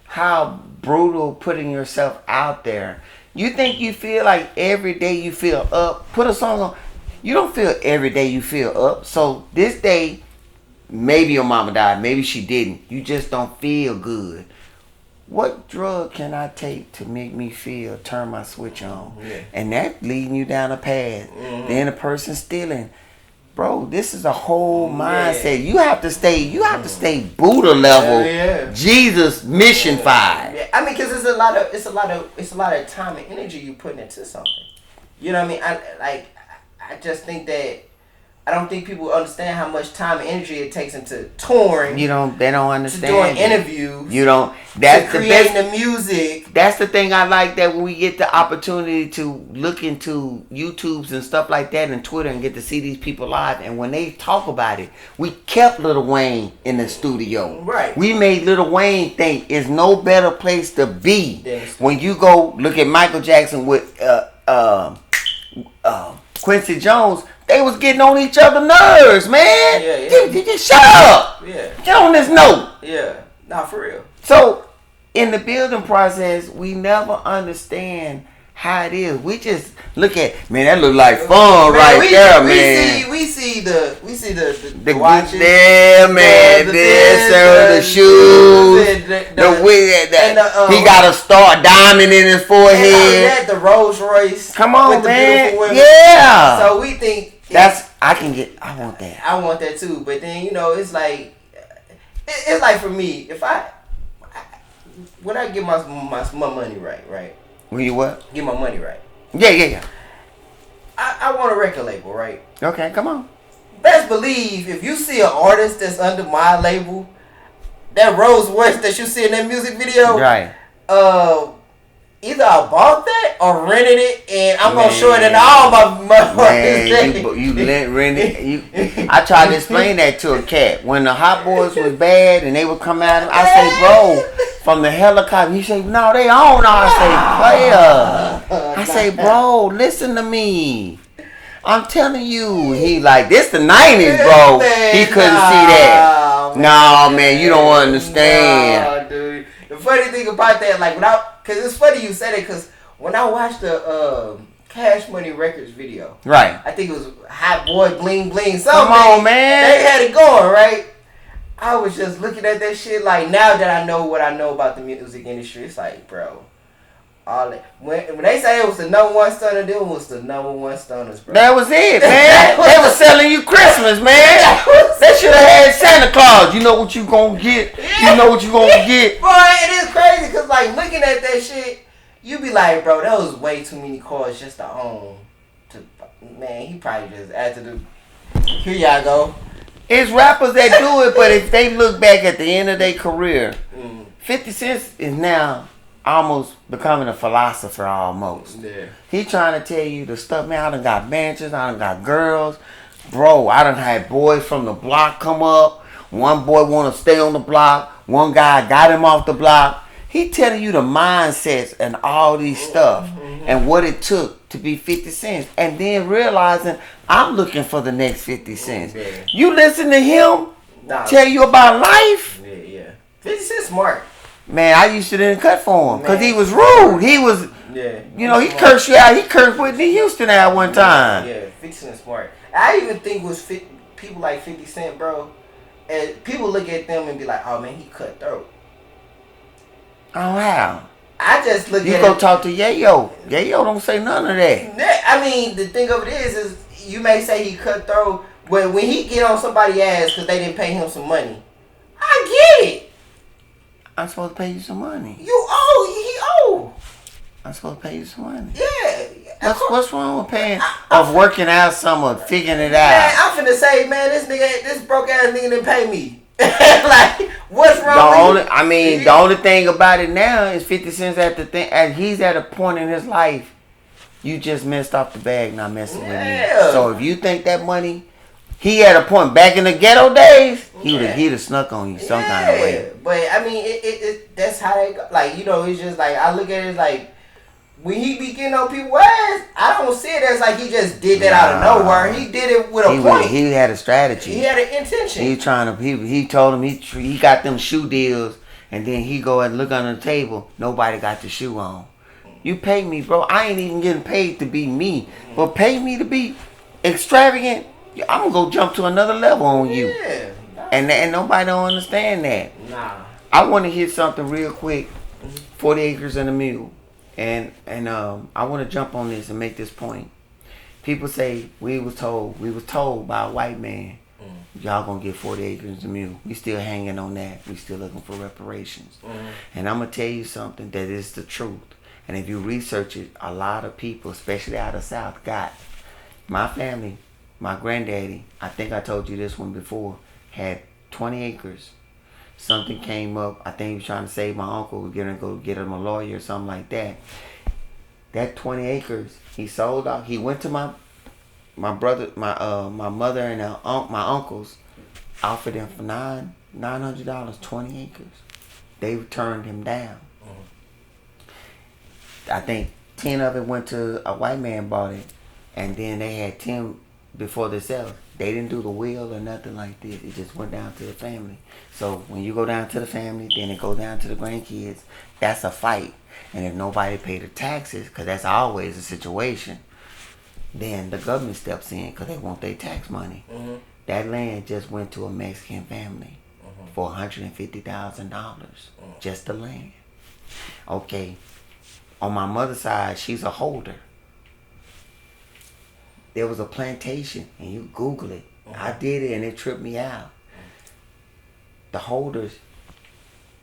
how brutal putting yourself out there. You think you feel like every day you feel up. Put a song on. You don't feel every day you feel up. So this day, maybe your mama died. Maybe she didn't. You just don't feel good. What drug can I take to make me turn my switch on? Yeah. And that leading you down a path. Then the person stealing. Bro, this is a whole mindset. You have to stay Buddha level. Jesus mission 5. Yeah. I mean, because it's a lot of time and energy you putting into something. You know what I mean? I just think that I don't think people understand how much time and energy it takes into touring. They don't understand. To doing interviews. You don't. That's to creating the music. That's the thing I like, that when we get the opportunity to look into YouTubes and stuff like that and Twitter and get to see these people live, and when they talk about it, we kept Lil Wayne in the studio. Right. We made Lil Wayne think it's no better place to be. When you go look at Michael Jackson with Quincy Jones, they was getting on each other's nerves, man. Yeah. Just shut up. Yeah. Get on this note. Yeah. Nah, for real. So, in the building process, we never understand how it is. We just look at, man, that look like fun man. We see the watches. Yeah, man. The shoes. The wig. He got a star diamond in his forehead. The Rolls Royce. Come on, man. Yeah. So we think I want that. I want that too. But then, it's like for me, when I get my money right? When you what? Get my money right. Yeah. I want a record label, right? Okay, come on. Best believe if you see an artist that's under my label, that Rolls Royce that you see in that music video, right? Either I bought that or rented it, and I'm gonna show it in all my rented. I tried to explain that to a cat when the Hot Boys was bad and they would come at him. I say, bro, from the helicopter. He say, no, they own. I say, player. I say, bro, listen to me. I'm telling you. He like, this the 90s, bro. He couldn't see that. No, man, you don't understand. Nah, dude. The funny thing about that, because it's funny you said it, because when I watched the Cash Money Records video, right? I think it was Hot Boy Bling Bling something. Come on, man. They had it going, right? I was just looking at that shit now that I know what I know about the music industry, it's like, bro, all that. When they say it was the number one stunner, it was the number one stunners, bro. That was it, man. They was selling you Christmas, man. They should have had Santa Claus. You know what you gonna get. You know what you gonna get. Boy, it is crazy, because looking at that shit, you be like, bro, that was way too many cars just to own. Man, he probably just after here y'all go. It's rappers that do it, but if they look back at the end of their career, 50 Cent is now almost becoming a philosopher almost. Yeah. He trying to tell you the stuff, man, I done got mansions, I done got girls. Bro, I done had boys from the block come up. One boy want to stay on the block. One guy got him off the block. He telling you the mindsets and all these stuff and what it took to be 50 Cent. And then realizing I'm looking for the next 50 Cent. Yeah. You listen to him tell you about life? Yeah. 50 Cent smart. Man, I used to didn't cut for him because he was rude. He was, you know, he cursed you out. He cursed Whitney Houston at one time. Yeah, 50 Cent smart. I even think it was people like 50 Cent, bro. And people look at them and be like, oh man, he cutthroat. Oh, how? I just look at you go talk to Yayo. Yayo don't say none of that. I mean, the thing of it is you may say he cutthroat, but when he get on somebody's ass because they didn't pay him some money, I get it. I'm supposed to pay you some money. You owe. He owe. I'm supposed to pay you some money. Yeah. What's wrong with paying of working out some or figuring it out? Man, I'm finna say, man, this broke ass nigga didn't pay me. Like, what's wrong with you? The only thing about it now is 50 Cent's at the thing, and he's at a point in his life. You just messed off the bag, not messing with me. So if you think that money, he at a point back in the ghetto days, he'd have snuck on you some kind of way. But I mean, it that's how they go. Like, you know, it's just like I look at it like when he be getting on people's ass, I don't see it as like he just did that out of nowhere. He did it with a point. He had a strategy. He had an intention. He trying to. He told him he got them shoe deals, and then he go and look under the table. Nobody got the shoe on. You pay me, bro. I ain't even getting paid to be me, but pay me to be extravagant. I'm gonna go jump to another level on you. Yeah. And nobody don't understand that. Nah. I want to hit something real quick. 40 acres and a mule. And I want to jump on this and make this point. People say we was told by a white man, y'all gonna get 40 acres and a mule. We still hanging on that. We still looking for reparations. And I'm gonna tell you something that is the truth. And if you research it, a lot of people, especially out of the South, got my family. My granddaddy, I think I told you this one before, had 20 acres. Something came up. I think he was trying to save my uncle. Was going to go get him a lawyer or something like that. That 20 acres, he sold off. He went to my brother, my mother and my uncles, offered him for $900, 20 acres. They turned him down. I think 10 of it went to a white man bought it, and then they had 10 before they sell. They didn't do the will or nothing like this. It just went down to the family. So when you go down to the family, then it goes down to the grandkids. That's a fight. And if nobody paid the taxes, because that's always a situation, then the government steps in because they want their tax money. That land just went to a Mexican family for $150,000. Just the land. Okay. On my mother's side, she's a holder. There was a plantation, and you Google it. I did it, and it tripped me out. The holders,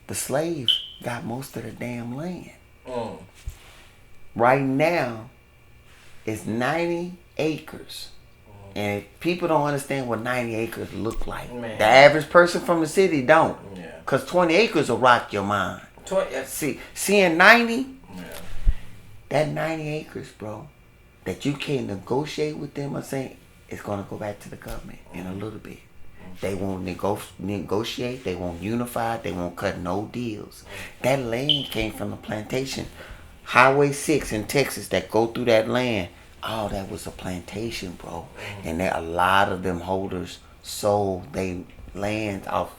the slaves, got most of the damn land. Right now, it's 90 acres. And people don't understand what 90 acres look like. Man. The average person from the city don't. Because 20 acres will rock your mind. Seeing 90, that 90 acres, bro, that you can't negotiate with them or say it's going to go back to the government in a little bit. They won't negotiate. They won't unify. They won't cut no deals. That land came from the plantation. Highway 6 in Texas that go through that land, all that was a plantation, bro. And there a lot of them holders sold their land off.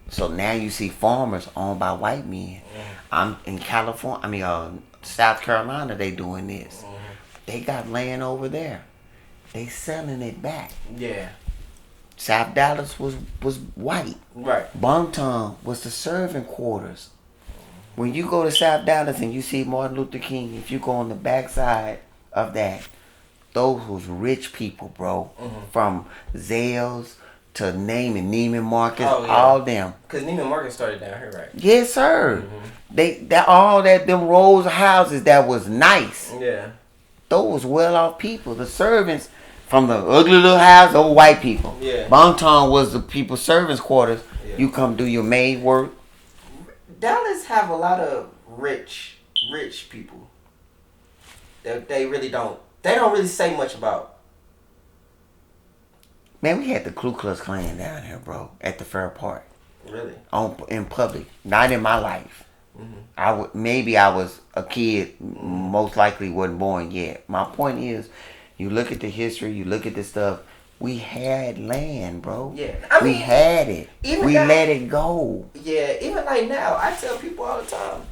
So now you see farmers owned by white men. I'm in California, South Carolina, they doing this. They got land over there. They selling it back. Yeah. South Dallas was white. Right. Bonton was the servant quarters. When you go to South Dallas and you see Martin Luther King, if you go on the backside of that, those was rich people, bro. From Zales to Neiman Marcus, all them. Because Neiman Marcus started down here, right? Yes, sir. Them rows of houses that was nice. Yeah. Those well off people. The servants From the ugly little house, those white people. Yeah. Bangtan was the people's servants' quarters. Yeah. You come do your maid work. Dallas have a lot of rich people. They really don't. They don't really say much about. Man, we had the Ku Klux Klan down here, bro, at the Fair Park. Really? In public, not in my life. Mm-hmm. Maybe I was a kid. Most likely wasn't born yet. My point is, you look at the history, you look at the stuff. We had land, bro. Yeah, we had it. We let it go. Yeah, even like now, I tell people all the time.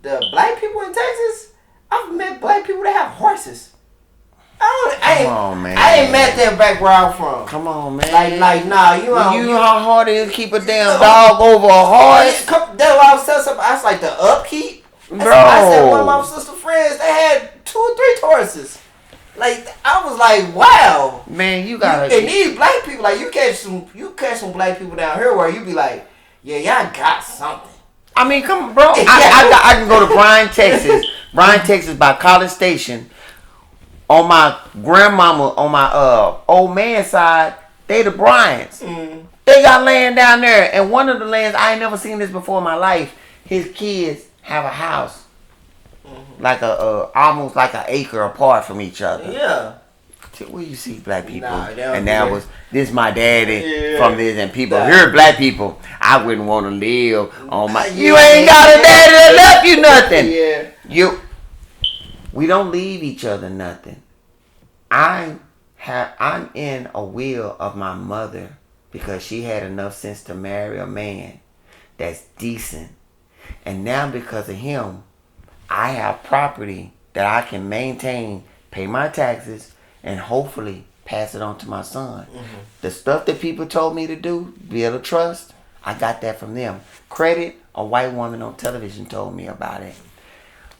The black people in Texas, I've met black people that have horses. Come on, man. I ain't met them back where I'm from. Come on, man. Like, nah, you know how hard it is to keep a damn dog over a horse? That's what I was telling somebody. I was like, the upkeep? Bro. I said, one of my sister friends, they had 2 or 3 horses. Like, I was like, wow. Man, you gotta... And these black people, like, you catch some black people down here where you be like, yeah, y'all got something. I mean, come on, bro. I can go to Bryan, Texas. Bryan, Texas by College Station. On my grandmama, on my old man side, they the Bryants. Mm. They got land down there. And one of the lands, I ain't never seen this before in my life. His kids have a house. Mm-hmm. Like almost like an acre apart from each other. Yeah. Where you see black people? Nah, and that was, this my daddy from this. And people, here black people, I wouldn't want to live on my... You ain't got a daddy that left you nothing. We don't leave each other nothing. I'm in a will of my mother because she had enough sense to marry a man that's decent. And now because of him, I have property that I can maintain, pay my taxes, and hopefully pass it on to my son. Mm-hmm. The stuff that people told me to do, build a trust, I got that from them. Credit, a white woman on television told me about it.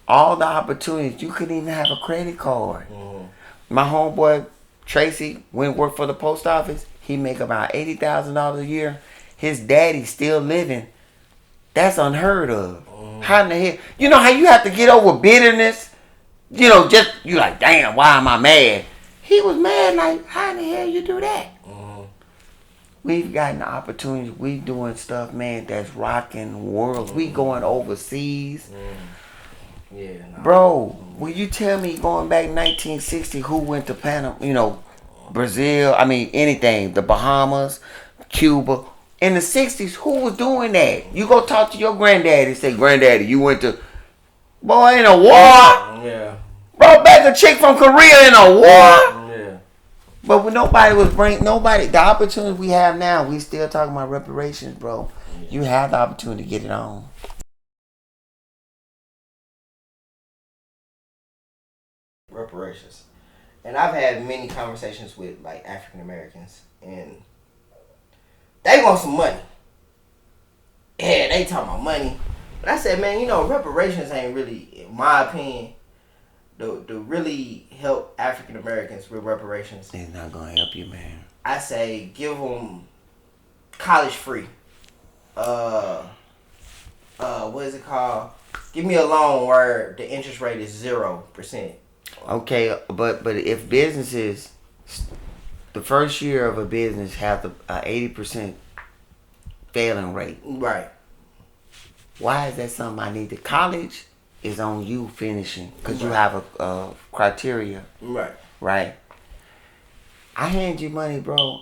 All the opportunities. You couldn't even have a credit card. Mm-hmm. My homeboy, Tracy, went and worked for the post office. He make about $80,000 a year. His daddy still living. That's unheard of. Mm-hmm. How in the hell? You know how you have to get over bitterness? You know, just, you like, damn, why am I mad? He was mad like, how in the hell you do that? Mm-hmm. We've gotten opportunities. We doing stuff, man, that's rocking worlds. We going overseas. Mm-hmm. Yeah, no. Bro, will you tell me going back 1960 who went to Panama, Brazil, anything, the Bahamas, Cuba. In the 60s, who was doing that? You go talk to your granddaddy and say, granddaddy, you went to, boy, in a war? Yeah. Bro, back a chick from Korea in a war? Yeah. But when the opportunity we have now, we still talking about reparations, bro. Yeah. You have the opportunity to get it on. Reparations. And I've had many conversations with like African Americans and they want some money. Yeah, they talking about money. But I said, man, reparations ain't really, in my opinion, to really help African Americans with reparations. It's not gonna help you, man. I say give them college free. What is it called? Give me a loan where the interest rate is 0%. Okay, but if businesses, the first year of a business have the 80% failing rate. Right. Why is that something I need? The college is on you finishing because you have a criteria. Right. Right. I hand you money, bro.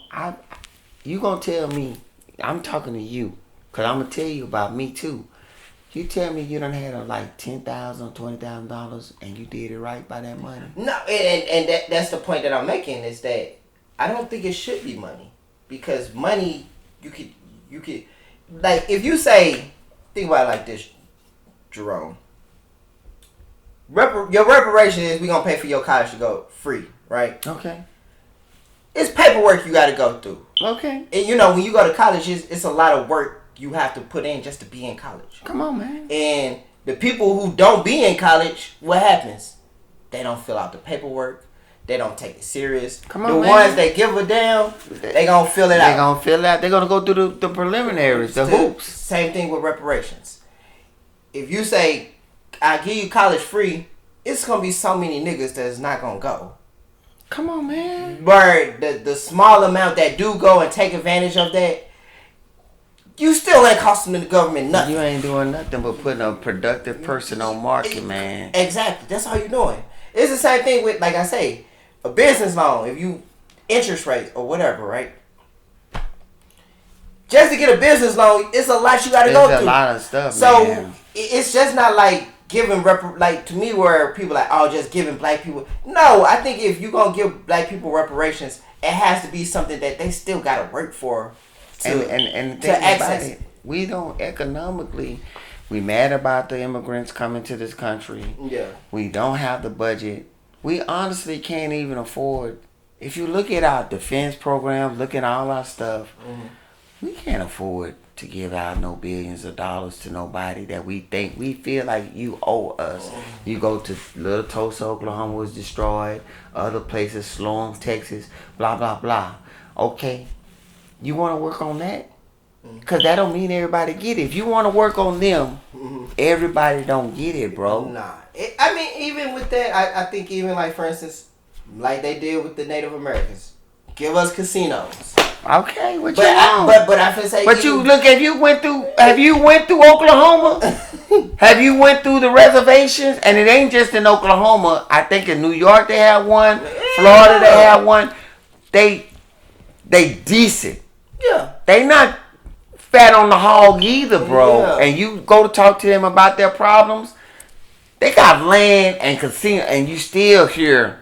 You gonna tell me, I'm talking to you because I'm gonna tell you about me too. You tell me you done had like $10,000, $20,000 and you did it right by that money. No, and that's the point that I'm making is that I don't think it should be money because money you could like if you say think about it like this, Jerome. Your reparation is we gonna pay for your college to go free, right? Okay. It's paperwork you got to go through. Okay. And when you go to college, it's a lot of work you have to put in just to be in college. Come on, man. And the people who don't be in college, what happens? They don't fill out the paperwork. They don't take it serious. Come on, the man. ones that give a damn, they gonna fill it out. They gonna fill it out. They gonna go through the preliminaries, the hoops. Same thing with reparations. If you say, I give you college free, it's gonna be so many niggas that's not gonna go. Come on, man. But the small amount that do go and take advantage of that, you still ain't costing the government nothing. You ain't doing nothing but putting a productive person on market, man. Exactly. That's all you're doing. It's the same thing with, like I say, a business loan. If you interest rates or whatever, right? Just to get a business loan, it's a lot you got to go through. It's a lot of stuff, so man. It's just not like giving like to me where people like, oh, just giving black people. No, I think if you're gonna give black people reparations, it has to be something that they still got to work for. And to access it. We don't economically. We mad about the immigrants coming to this country. Yeah. We don't have the budget. We honestly can't even afford. If you look at our defense program, look at all our stuff, we can't afford to give out no billions of dollars to nobody that we feel like you owe us. You go to Little Tulsa, Oklahoma was destroyed. Other places, Sloan, Texas, blah, blah, blah. Okay. You want to work on that? Because that don't mean everybody get it. If you want to work on them, everybody don't get it, bro. Nah. I mean, even with that, I think even like, for instance, like they did with the Native Americans. Give us casinos. Okay, what but you want? But I feel say. But you look, have you went through Oklahoma? Have you went through the reservations? And it ain't just in Oklahoma. I think in New York they have one. Florida they have one. They decent. Yeah. They not fat on the hog either, bro. Yeah. And you go to talk to them about their problems. They got land and casino, and you still hear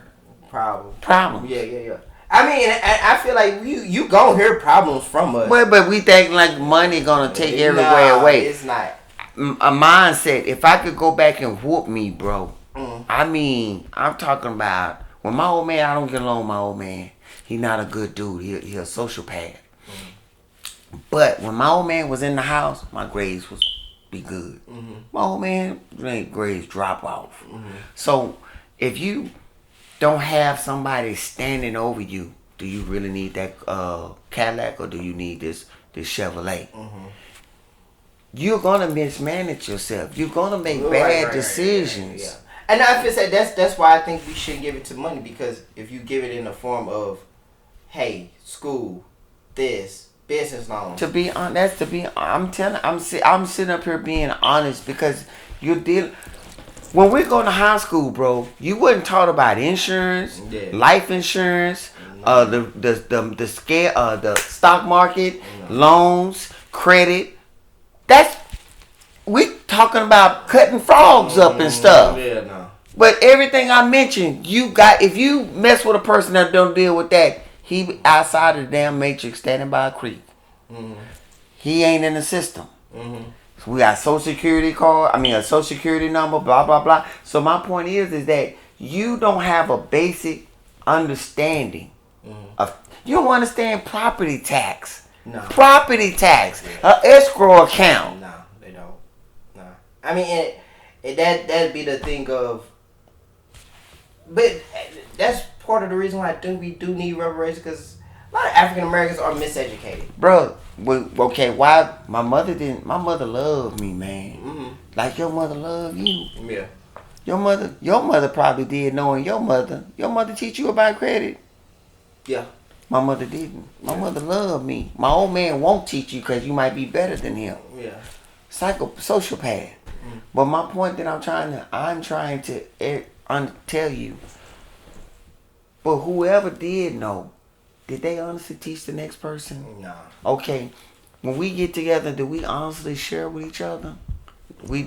problems. Yeah. I mean, I feel like you gonna hear problems from us. But we think like money gonna take everywhere away. It's not. A mindset. If I could go back and whoop me, bro. I mean, I'm talking about when my old man. I don't get along with my old man. He not a good dude. He a sociopath. But when my old man was in the house, my grades was be good. My old man grades drop off. So if you don't have somebody standing over you, do you really need that Cadillac or do you need this Chevrolet? You're gonna mismanage yourself. You're gonna make bad decisions. Yeah. And I feel like that's why I think we shouldn't give it to money, because if you give it in the form of, hey, school, this, business loans. I'm sitting up here being honest, because you deal. When we go to high school, bro, you wasn't taught about insurance, life insurance, the stock market, loans, credit. We talking about cutting frogs up and stuff. Yeah, no. But everything I mentioned, if you mess with a person that don't deal with that, he outside of the damn matrix standing by a creek. He ain't in the system. So we got a social security number, blah, blah, blah. So my point is that you don't have a basic understanding of, you don't understand property tax. No. Property tax. Escrow account. No, they don't. No. I mean, that'd be the thing of, but that's part of the reason why I think we do need reparations, because a lot of African Americans are miseducated. Bro, okay, why my mother loved me, man. Like your mother loved you. Yeah. Your mother probably did, knowing your mother teach you about credit. Yeah. My mother didn't. My mother loved me. My old man won't teach you because you might be better than him. Yeah. Sociopath. But my point that I'm trying to tell you, but whoever did know, did they honestly teach the next person? No. Okay. When we get together, do we honestly share with each other?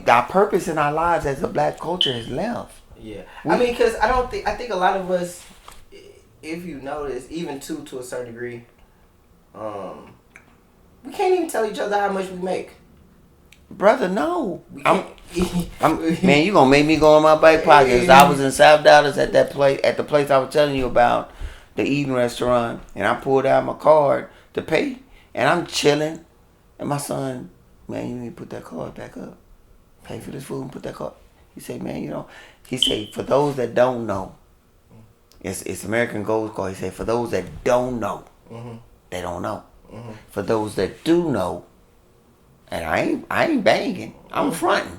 Our purpose in our lives as a black culture has left. Yeah. I mean, because I think a lot of us, if you notice, even to a certain degree, we can't even tell each other how much we make. Brother, no. Man, you gonna make me go in my back pockets. I was in South Dallas at the place I was telling you about, the eating restaurant, and I pulled out my card to pay, and I'm chilling, and my son, man, you need to put that card back up. Pay for this food and put that card. He said, man, he said, for those that don't know, it's American Gold Card. He said, for those that don't know, they don't know. For those that do know, and I ain't banging, I'm fronting.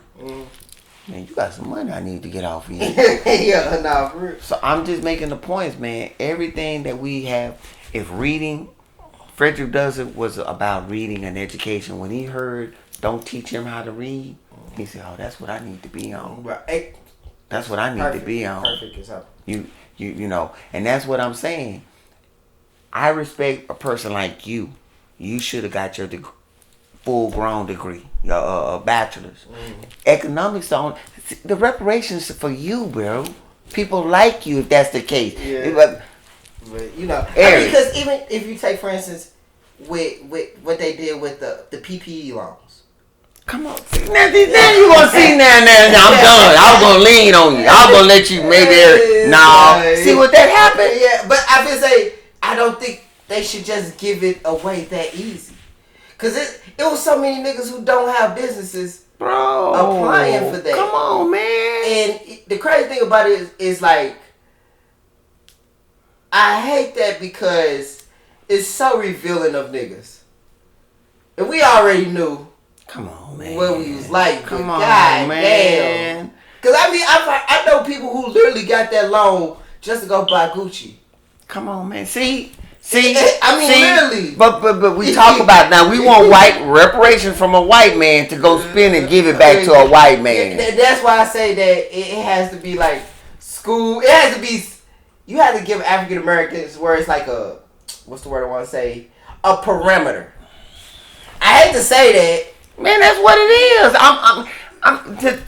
Man, you got some money I need to get off of you. Yeah, nah, for real. So I'm just making the points, man. Everything that we have, if reading, Frederick Douglass was about reading and education. When he heard, don't teach him how to read, he said, oh, that's what I need to be on. Right. That's what I need to be on. Perfect example. You know, and that's what I'm saying. I respect a person like you. You should have got your full-grown degree, your bachelor's. Economics the reparations for you, bro. People like you if that's the case. Yeah. But you know, because even if you take, for instance, with what they did with the PPE loans. Come on, now you gonna see now. I'm done. I was gonna lean on you. I was gonna let you maybe. See what that happened? Yeah, but I would say I don't think they should just give it away that easy. Cause it was so many niggas who don't have businesses, bro, applying for that. Come on, man. And the crazy thing about it is like, I hate that because it's so revealing of niggas. And we already knew. Come on, man. What we was like. Come on, God man. Damn. Cause I mean, I know people who literally got that loan just to go buy Gucci. Come on, man. See, literally. But we talk about now. We want white reparations from a white man to go spend and give it back to a white man. That's why I say that it has to be like school. It has to be. You have to give African Americans where it's like a, what's the word I want to say? A perimeter. I hate to say that, man. That's what it is.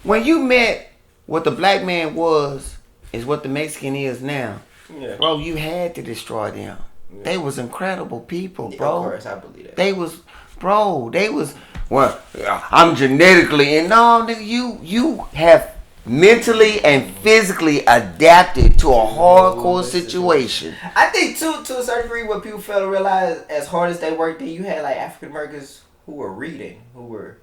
When you met what the black man was, is what the Mexican is now. Yeah. Bro, you had to destroy them. Yeah. They was incredible people, bro. Of course, I believe that. They was, well, I'm genetically, and no, nigga, you have mentally and physically adapted to a hardcore situation. I think, to a certain degree, what people fail to realize, as hard as they worked, you had, like, African Americans who were reading, who were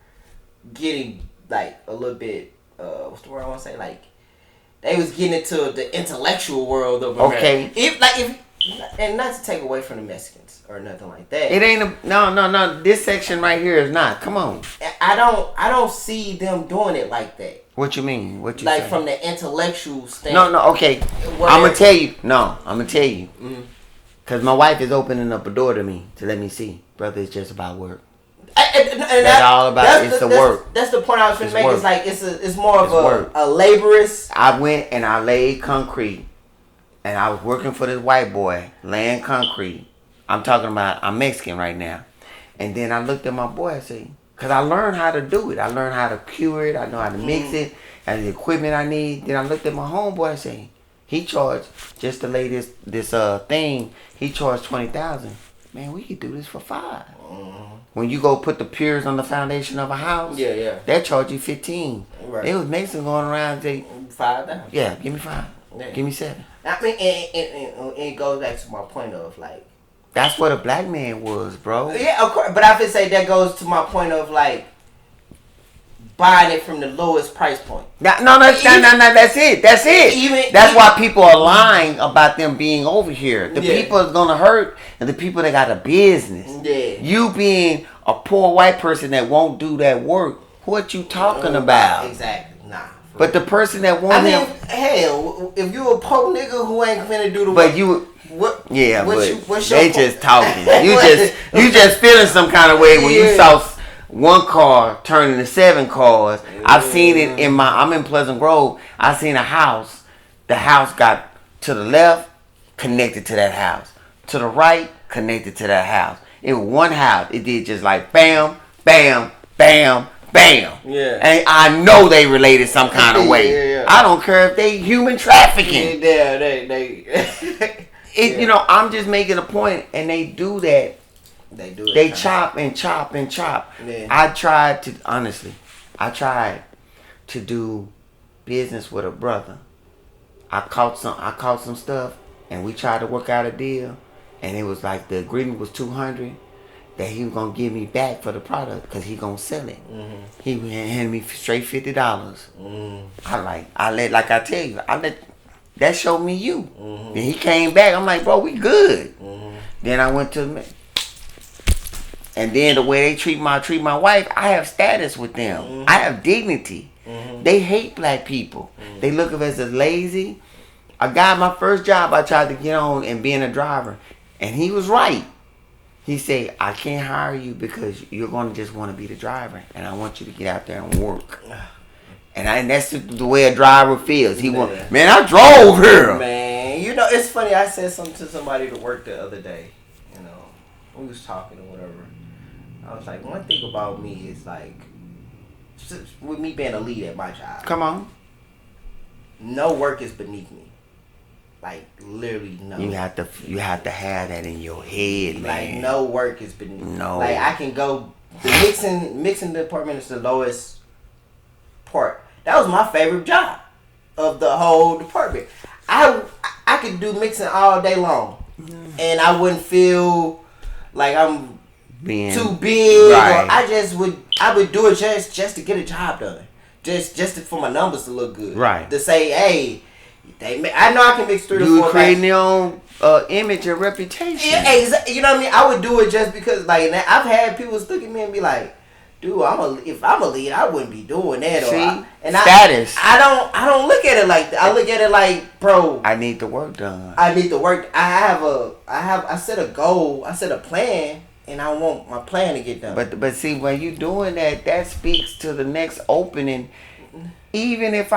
getting, like, a little bit, what's the word I want to say, like, they was getting into the intellectual world of America. Okay. And not to take away from the Mexicans or nothing like that. It ain't no. This section right here is not. Come on. I don't see them doing it like that. What you mean? What you like saying? From the intellectual standpoint. No. Okay. I'm gonna tell you. No, I'm gonna tell you. Cause my wife is opening up a door to me to let me see, brother. It's just about work. That's all about. It's the work. That's the point I was trying to make. It's like it's more of a laborous. I went and I laid concrete, and I was working for this white boy laying concrete. I'm talking about I'm Mexican right now, and then I looked at my boy. I said, because I learned how to do it. I learned how to cure it. I know how to mix it and the equipment I need. Then I looked at my homeboy. I said, he charged just to lay this thing. He charged $20,000. Man, we could do this for $5. When you go put the piers on the foundation of a house, they charge you $15. Right. It was Mason going around say $5. Yeah, give me $5. Yeah. Give me $7. I mean, and it goes back to my point of like. That's what a black man was, bro. Yeah, of course. But I would say that goes to my point of like buying it from the lowest price point. No, that's it. That's it. That's why people are lying about them being over here. The people is gonna hurt, and the people that got a business. Yeah. You being a poor white person that won't do that work, what you talking about? Exactly. Nah. But the person that won't. Hell, if you a poor nigga who ain't finna do the work. But you. What? Yeah, but they just talking. You just feeling some kind of way when you saw one car turn into 7 cars. I've seen it I'm in Pleasant Grove. I seen a house. The house got to the left, connected to that house. To the right, connected to that house. It was one house. It did just like bam, bam, bam, bam. Yeah. And I know they related some kind of way. Yeah. I don't care if they human trafficking. Yeah, they You know, I'm just making a point, and they do that. They do it. They chop and chop and chop. Yeah. I tried to do business with a brother. I caught some stuff, and we tried to work out a deal, and it was like the agreement was $200 that he was gonna give me back for the product because he gonna sell it. Mm-hmm. He handed me straight $50. That showed me you. Mm-hmm. Then he came back. I'm like, bro, we good. Mm-hmm. Then I went to, and then the way they treat my wife, I have status with them. Mm-hmm. I have dignity. Mm-hmm. They hate black people. They look at us as lazy. I got my first job. I tried to get on and being a driver, and he was right. He said, I can't hire you because you're going to just want to be the driver, and I want you to get out there and work. And that's the way a driver feels. He want, man, I drove here. Man, you know, it's funny. I said something to somebody to work the other day. You know, we was talking or whatever. I was like, one thing about me is like, with me being a lead at my job. Come on. No work is beneath me. Like literally no. You have to have that in your head, man. Like no work is beneath me. No. Like I can go. The mixing department is the lowest part. That was my favorite job of the whole department. I could do mixing all day long, and I wouldn't feel like I'm too big. Right. Or I would do it just to get a job done, just for my numbers to look good. Right. To say, hey, I know I can mix 3 to 4. You creating your own image and reputation. Yeah, you know what I mean. I would do it just because, like, I've had people look at me and be like, dude, if I'm a lead, I wouldn't be doing that. Status. I don't look at it like that. I look at it like, bro, I need the work done. I need the work. I set a goal. I set a plan, and I want my plan to get done. But see, when you doing that speaks to the next opening. Even if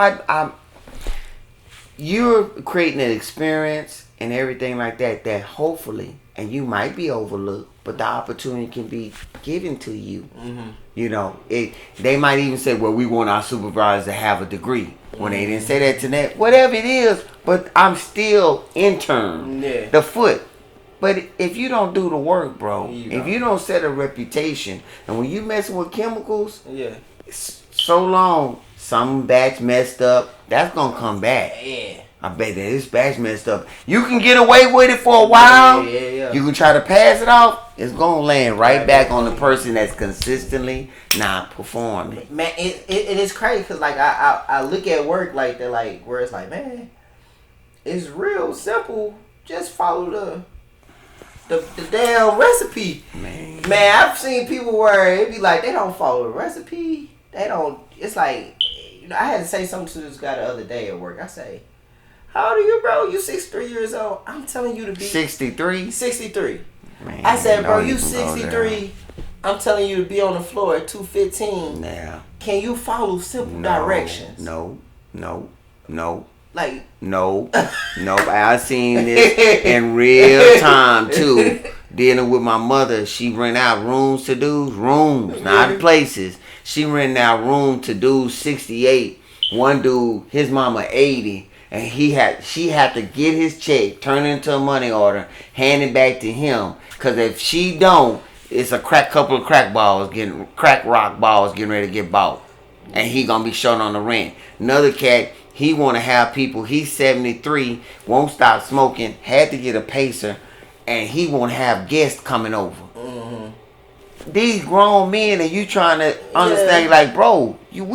you're creating an experience and everything like that hopefully, and you might be overlooked, but the opportunity can be given to you. Mm-hmm. You know, they might even say, well, we want our supervisors to have a degree. When they didn't say that to that, whatever it is, but I'm still intern. Yeah. The foot. But if you don't do the work, bro, if you don't set a reputation, and when you messing with chemicals, so long, some batch messed up, that's gonna come back. Yeah. I bet that this batch messed up. You can get away with it for a while. Yeah. You can try to pass it off. It's gonna land right back on the person that's consistently not performing. Man, it is crazy because like I look at work like that, like where it's like, man, it's real simple. Just follow the damn recipe. Man, I've seen people where it be like they don't follow the recipe. They don't. It's like, you know, I had to say something to this guy the other day at work. I say, how old are you, bro? You 63 years old. I'm telling you to be 63. 63. Man, I said, bro, you 63. I'm telling you to be on the floor at 2:15. Yeah. Can you follow simple directions? No. Like no. I seen this in real time too. Dealing with my mother, she rent out rooms to dudes, not places. She rent out room to dudes 68. One dude, his mama 80, and she had to get his check, turn it into a money order, hand it back to him. Cause if she don't, it's a couple of crack rock balls getting ready to get bought, and he gonna be short on the rent. Another cat, he want to have people. He's 73, won't stop smoking. Had to get a pacer, and he won't have guests coming over. Mm-hmm. These grown men, and you trying to understand, like, bro, you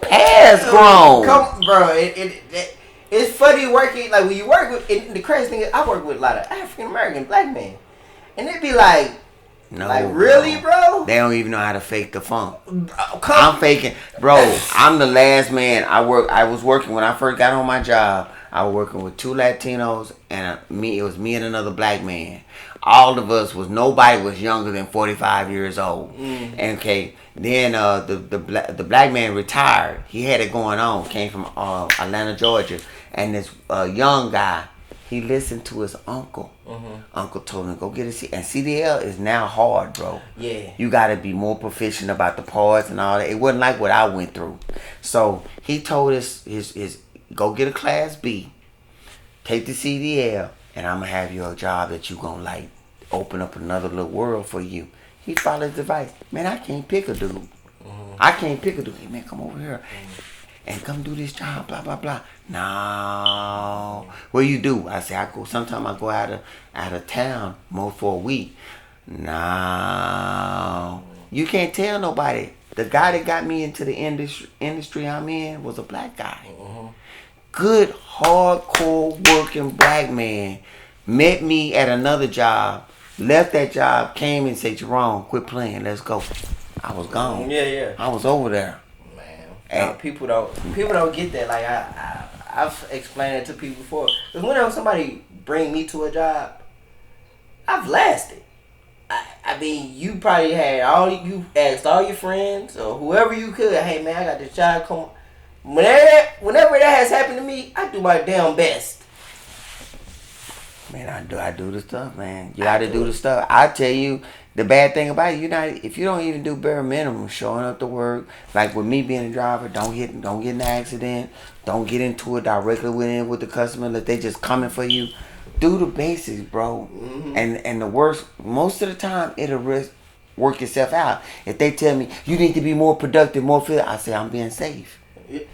past grown. Come, bro. It's funny working like when you work with. The crazy thing is, I work with a lot of African American black men, and they be like, no, like, really, bro? They don't even know how to fake the funk. I'm faking, bro. I'm the last man. I was working when I first got on my job. I was working with 2 Latinos and me. It was me and another black man. All of us nobody was younger than 45 years old. And then the black man retired. He had it going on. Came from Atlanta, Georgia, and this young guy. He listened to his uncle. Mm-hmm. Uncle told him to go get a CDL. And CDL is now hard, bro. Yeah. You got to be more proficient about the parts and all that. It wasn't like what I went through. So he told his go get a Class B, take the CDL, and I'm going to have you a job that you going to like open up another little world for you. He followed his advice. Man, I can't pick a dude. Mm-hmm. I can't pick a dude. Hey, man, come over here. And come do this job, blah, blah, blah. No. What do you do? I say, sometimes I go out of town more for a week. No. You can't tell nobody. The guy that got me into the industry I'm in was a black guy. Mm-hmm. Good, hardcore working black man. Met me at another job. Left that job, came and said, Jerome, quit playing, let's go. I was gone. Yeah. I was over there. And people don't get that. Like I've explained it to people before. Because whenever somebody bring me to a job, I've lasted. I mean, you probably had you asked all your friends or whoever you could. Hey man, I got this job. Come on. Whenever that has happened to me, I do my damn best. Man, I do the stuff, man. You got to do the stuff. I tell you, the bad thing about it, if you don't even do bare minimum, showing up to work, like with me being a driver, don't get in an accident, don't get into it directly with the customer that they just coming for you. Do the basics, bro. Mm-hmm. And the worst, most of the time, it'll work itself out. If they tell me you need to be more productive, more fit, I say I'm being safe.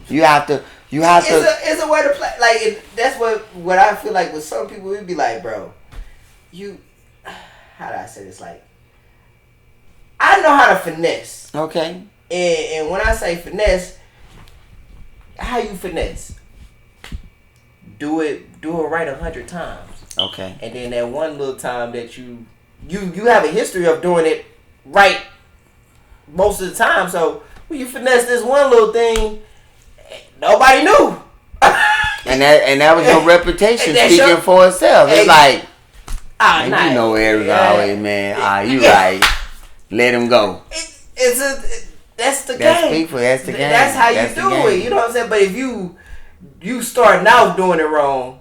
You have to. It's a way to play. Like that's what I feel like with some people. We'd be like, bro, how do I say this? Like, I know how to finesse. Okay. And when I say finesse, how you finesse? Do it right 100 times. Okay. And then that one little time that you have a history of doing it right most of the time. So when you finesse this one little thing, nobody knew. and that was your reputation speaking for itself. It's like, man, you know everybody, man. You right. Let him go. That's the game. People. That's the game. That's how you do it. You know what I'm saying? But if you starting out doing it wrong,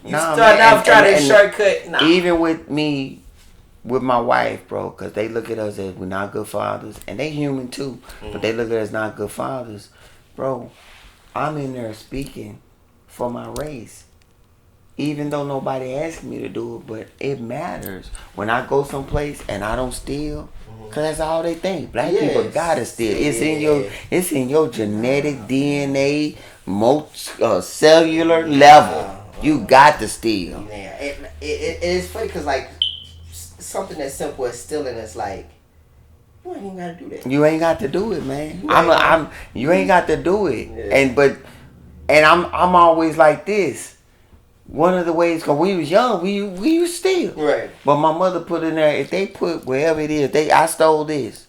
starting out trying to shortcut. Nah. Even with me, with my wife, bro, because they look at us as we're not good fathers, and they human too, but they look at us as not good fathers, bro. I'm in there speaking for my race, even though nobody asked me to do it, but it matters when I go someplace and I don't steal. Cause that's all they think. Black people gotta steal. It's in your genetic DNA, cellular level. You got to steal. Yeah, it's funny because like something as simple as stealing is like you ain't even got to do that. You ain't got to do it, man. You ain't got to do it. Yeah. And I'm always like this. One of the ways, cause we was young, we used to steal. Right. But my mother put in there, if they put wherever it is, I stole this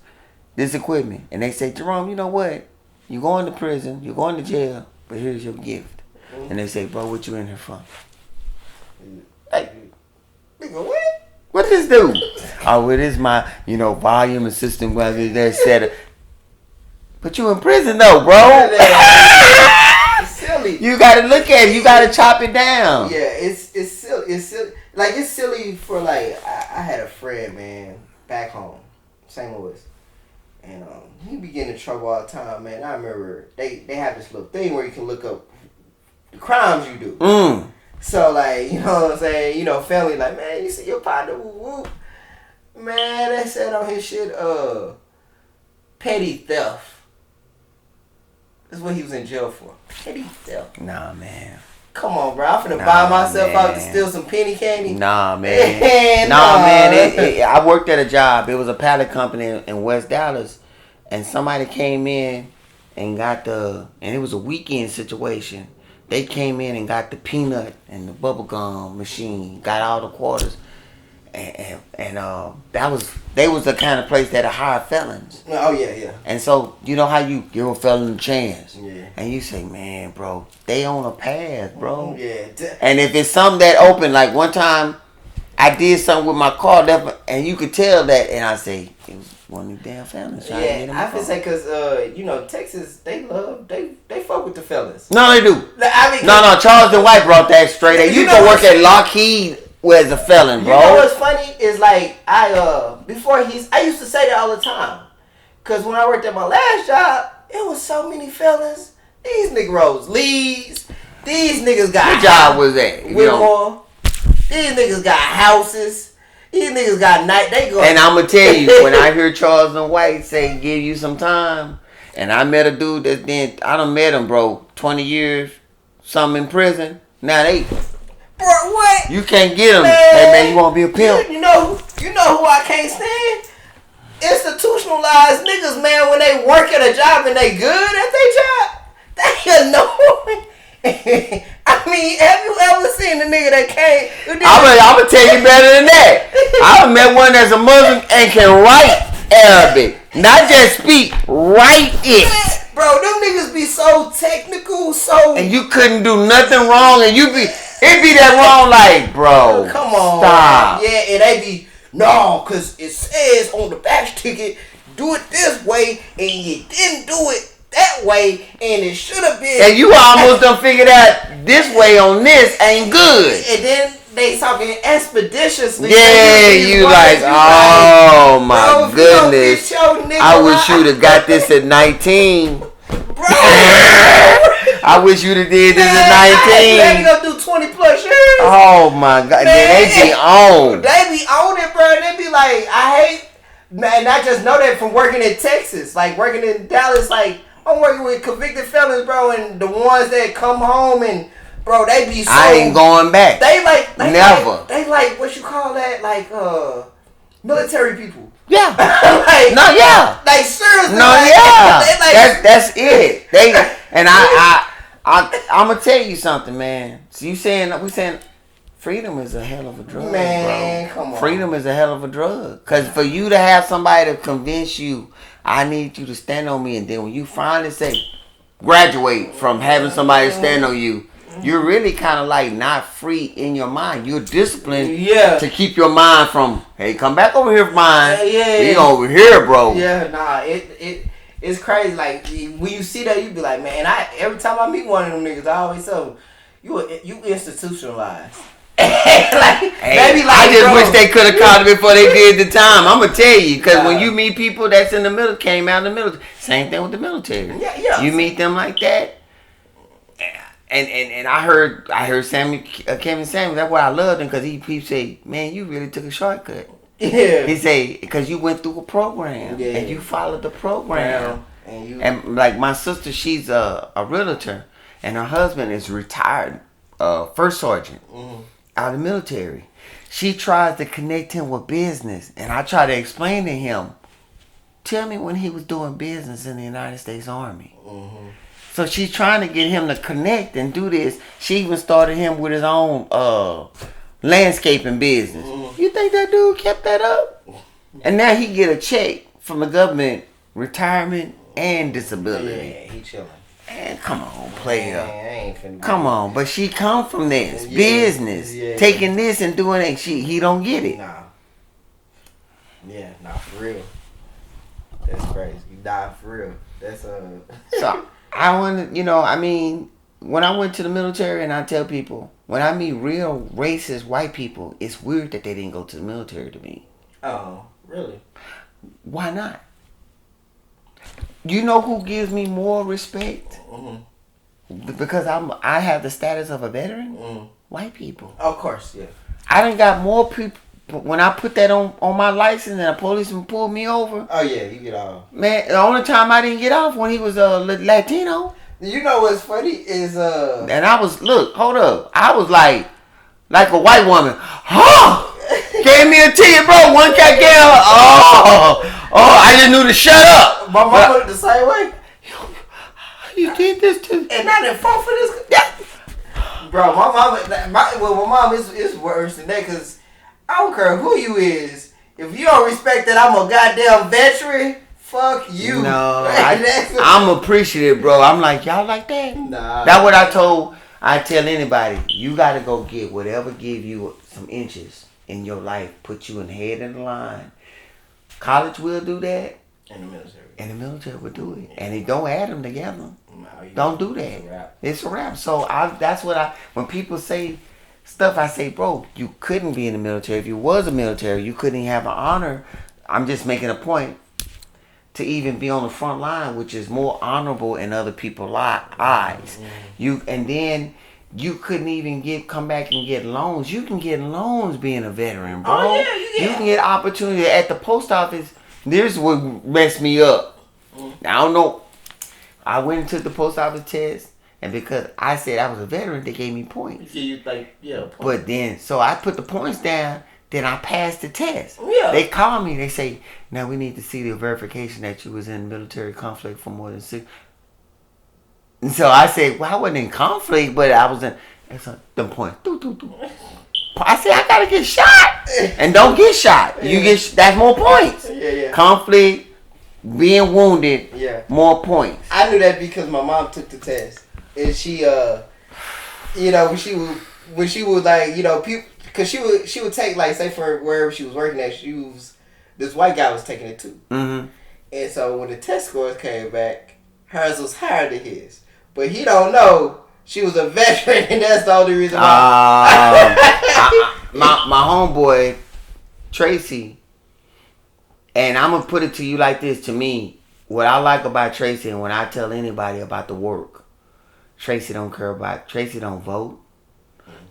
equipment, and they say, Jerome, you know what? You going to prison, you're going to jail, but here's your gift. Mm-hmm. And they say, bro, what you in here for? Hey, nigga, what? What does this do? Oh, it is my, volume and system, whether they're set. But you in prison though, bro. It's silly. You gotta look at it. You gotta chop it down. Yeah, it's silly. It's silly. Like it's silly for like I had a friend, man, back home, St. Louis, and he be getting in trouble all the time, man. I remember they have this little thing where you can look up the crimes you do. So like, you know what I'm saying? Family like, man, you see your partner, whoop. Man, they said on his shit, petty theft. That's what he was in jail for. Petty theft. Nah, man. Come on, bro. I'm finna buy myself out to steal some penny candy. Nah, man. man. I worked at a job. It was a pallet company in West Dallas. And somebody came in and and it was a weekend situation. They came in and got the peanut and the bubble gum machine, got all the quarters. And they was the kind of place that hire felons. Oh yeah. And so you know how you give a felon a chance. Yeah. And you say, man, bro, they on a path, bro. Yeah. And if it's something that open, like one time I did something with my car, and you could tell that, and I say it was one of them damn felons. Yeah, I feel say because Texas they fuck with the fellas. No, they do. I mean, no, Charles and White brought that straight. You go work at Lockheed. Where's a felon, bro? You know what's funny is like I used to say that all the time, cause when I worked at my last job, it was so many felons. These niggas leads. These niggas got. What job was that? Whitmore. These niggas got houses. These niggas got night. They go. And I'm gonna tell you, when I hear Charles and White say give you some time, and I met a dude I done met him, bro. 20 years, something in prison. Now they. Bro, what? You can't get him. Hey man, you want to be a pimp? You know who I can't stand? Institutionalized niggas, man. When they work at a job and they good at their job, they annoying. I mean, have you ever seen a nigga that can't? I'm gonna tell you better than that. I met one that's a Muslim and can write Arabic, not just speak, write it. Bro, bro, them niggas be so technical, so... And you couldn't do nothing wrong, and it be that wrong, like, bro, come on. stop. Man. Yeah, and they be, no, because it says on the back ticket, do it this way, and you didn't do it that way, and it should have been... And you almost done figured out this way on this ain't good. And then they talking expeditiously. Yeah, you like, oh my goodness. I wish you'd have got this at 19. Bro. I wish you'd have did this at 19. Let me go do 20 plus years. Oh my God. Man, they be on. They be on it, bro. They be like, I hate... Man, I just know that from working in Texas. Like, working in Dallas, like, I'm working with convicted felons, bro, and the ones that come home and... Bro, they be so... I ain't going back. They like... Never. They like, what you call that? Like, military people. Yeah. Like, no, yeah. Like, seriously. No, like, yeah. Like, that's it. And I'm going to tell you something, man. So we saying freedom is a hell of a drug, man, bro. come on. Freedom is a hell of a drug. Because for you to have somebody to convince you, I need you to stand on me, and then when you finally say, graduate from having somebody stand on you, you're really kind of like not free in your mind. You're disciplined to keep your mind from, hey, come back over here, mine. We over here, bro. Yeah, nah, it's crazy. Like, when you see that, you be like, man, every time I meet one of them niggas, I always tell them, you institutionalized. I just wish they could have caught it before they did the time. I'm gonna tell you, because when you meet people that's in the middle, came out of the military, same thing with the military. Yeah. You meet them like that, and I heard Kevin Samuels. That's why I loved him, because he say, man, you really took a shortcut. Yeah. He say, because you went through a program and you followed the program. And like my sister, she's a realtor, and her husband is retired first sergeant. Out of the military. She tries to connect him with business, and I try to explain to him, tell me when he was doing business in the United States Army. So she's trying to get him to connect and do this. She even started him with his own landscaping business. You think that dude kept that up? And now he get a check from the government, retirement and disability. Yeah, he chilling. Man, come on, player. Man, come on, but she come from this business, taking this and doing it. He don't get it. Nah. Yeah, nah, for real. That's crazy. You die for real. That's So I want to, I mean, when I went to the military, and I tell people, when I meet real racist white people, it's weird that they didn't go to the military to me. Oh, really? Why not? You know who gives me more respect? Because I have the status of a veteran? White people. Of course, yeah. I done got more people. When I put that on my license and a policeman pulled me over. Oh, yeah, you get off. Man, the only time I didn't get off when he was Latino. You know what's funny is... And I was, hold up. I was like a white woman. Huh? Gave me a ticket, bro. One cat gave I just knew to shut up. My mama went the same way. You did this to... And I didn't fall for this. Yeah. Bro, my mom is worse than that, because I don't care who you is. If you don't respect that I'm a goddamn veteran, fuck you. No, I'm appreciative, bro. I'm like, y'all like that? Nah. That's what I tell anybody. You got to go get whatever give you some inches in your life, put you in head in the line. College will do that. And the military will do it. And it don't add them together. No, don't do that. It's a wrap. So that's what when people say stuff, I say, bro, you couldn't be in the military. If you was a military, you couldn't have an honor. I'm just making a point to even be on the front line, which is more honorable in other people's eyes. And then you couldn't even come back and get loans. You can get loans being a veteran, bro. Oh, yeah, You can get opportunity at the post office. This would mess me up. Now, I don't know. I went and took the post office test, and because I said I was a veteran, they gave me points. But then, so I put the points down, then I passed the test. Yeah. They called me, they say, now we need to see the verification that you was in military conflict for more than 6. And so I said, well, I wasn't in conflict, but I was in, them points. I said, I gotta get shot. And don't get shot. You that's more points. Yeah. Conflict, being wounded, more points. I knew that because my mom took the test, and she, you know, when she would like, you know, people, because she would take, like, say for wherever she was working at, this white guy was taking it too, and so when the test scores came back, hers was higher than his, but he don't know she was a veteran, and that's the only reason why. My homeboy Tracy, and I'm gonna put it to you like this. To me, what I like about Tracy, and when I tell anybody about the work, Tracy don't vote.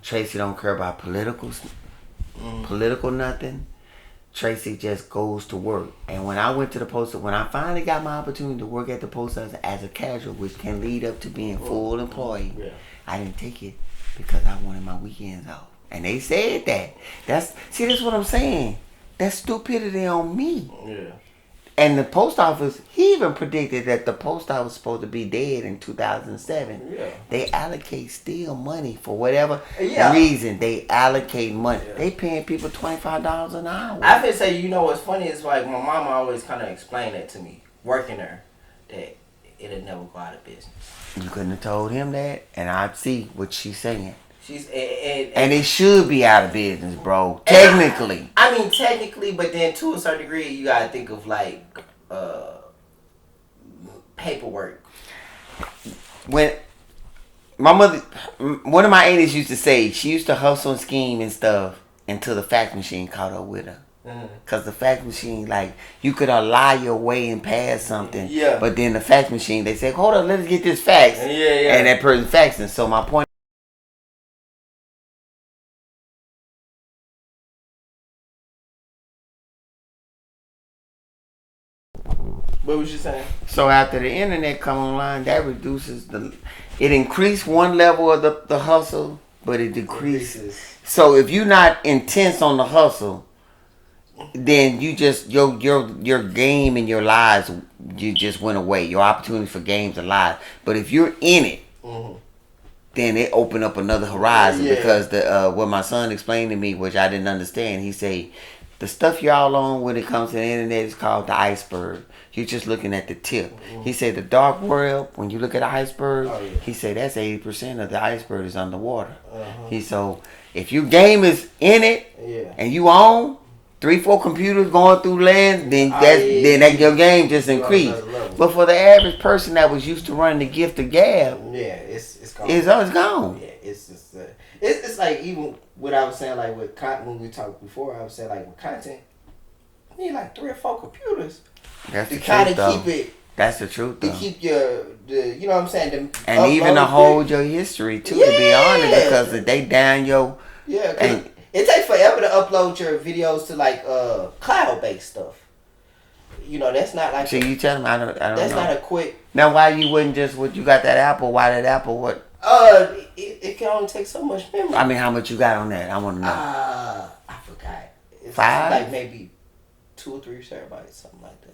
Tracy don't care about political nothing. Tracy just goes to work. And when I went to the post, when I finally got my opportunity to work at the post office as a casual, which can lead up to being full employee, I didn't take it because I wanted my weekends off. And they said that. That's what I'm saying. That's stupidity on me. Yeah. And the post office, he even predicted that the post office was supposed to be dead in 2007. Yeah. They allocate still money for whatever reason. They allocate money. Yeah. They paying people $25 an hour. I could say, you know what's funny is like my mama always kind of explained that to me, working there, that it'll never go out of business. You couldn't have told him that, and I see what she's saying. And it should be out of business, bro. Technically. I mean, technically, but then to a certain degree, you gotta think of like paperwork. When my mother, one of my aunties used to say, she used to hustle and scheme and stuff until the fax machine caught up with her. Cause the fax machine, like, you could lie your way and pass something. Yeah. But then the fax machine, they say, hold on, let's get this fax. Yeah. And that person faxing. So my point. What was you saying? So after the internet come online, that reduces it increased one level of the hustle, but it decreases. So if you're not intense on the hustle, then you just your game and your lives, you just went away. Your opportunity for games and lives. But if you're in it, then it opened up another horizon because what my son explained to me, which I didn't understand, he said, the stuff y'all on when it comes to the internet is called the iceberg. You're just looking at the tip. He said the dark world, when you look at the iceberg, he said that's 80% of the iceberg is underwater. So if your game is in it and you own 3-4 computers going through land, then that your game just increased. But for the average person that was used to running the gift of gab, it's gone. It's gone. Yeah, it's just it's like even what I was saying, like with content, when we talked before, I was saying like with content, you need like 3 or 4 computers. That's to kind of keep it. That's the truth, though. To keep you know what I'm saying, and even to hold your history too. To be honest, because if they down your and it takes forever to upload your videos to like cloud based stuff. You know, that's not like. So you tell them I don't that's know. Not a quick. Now, why you wouldn't just you got that Apple? Why that Apple? What? It can only take so much memory. I mean, how much you got on that? I want to know. I forgot. It's 5? Like maybe 2 or 3 terabytes, something like that.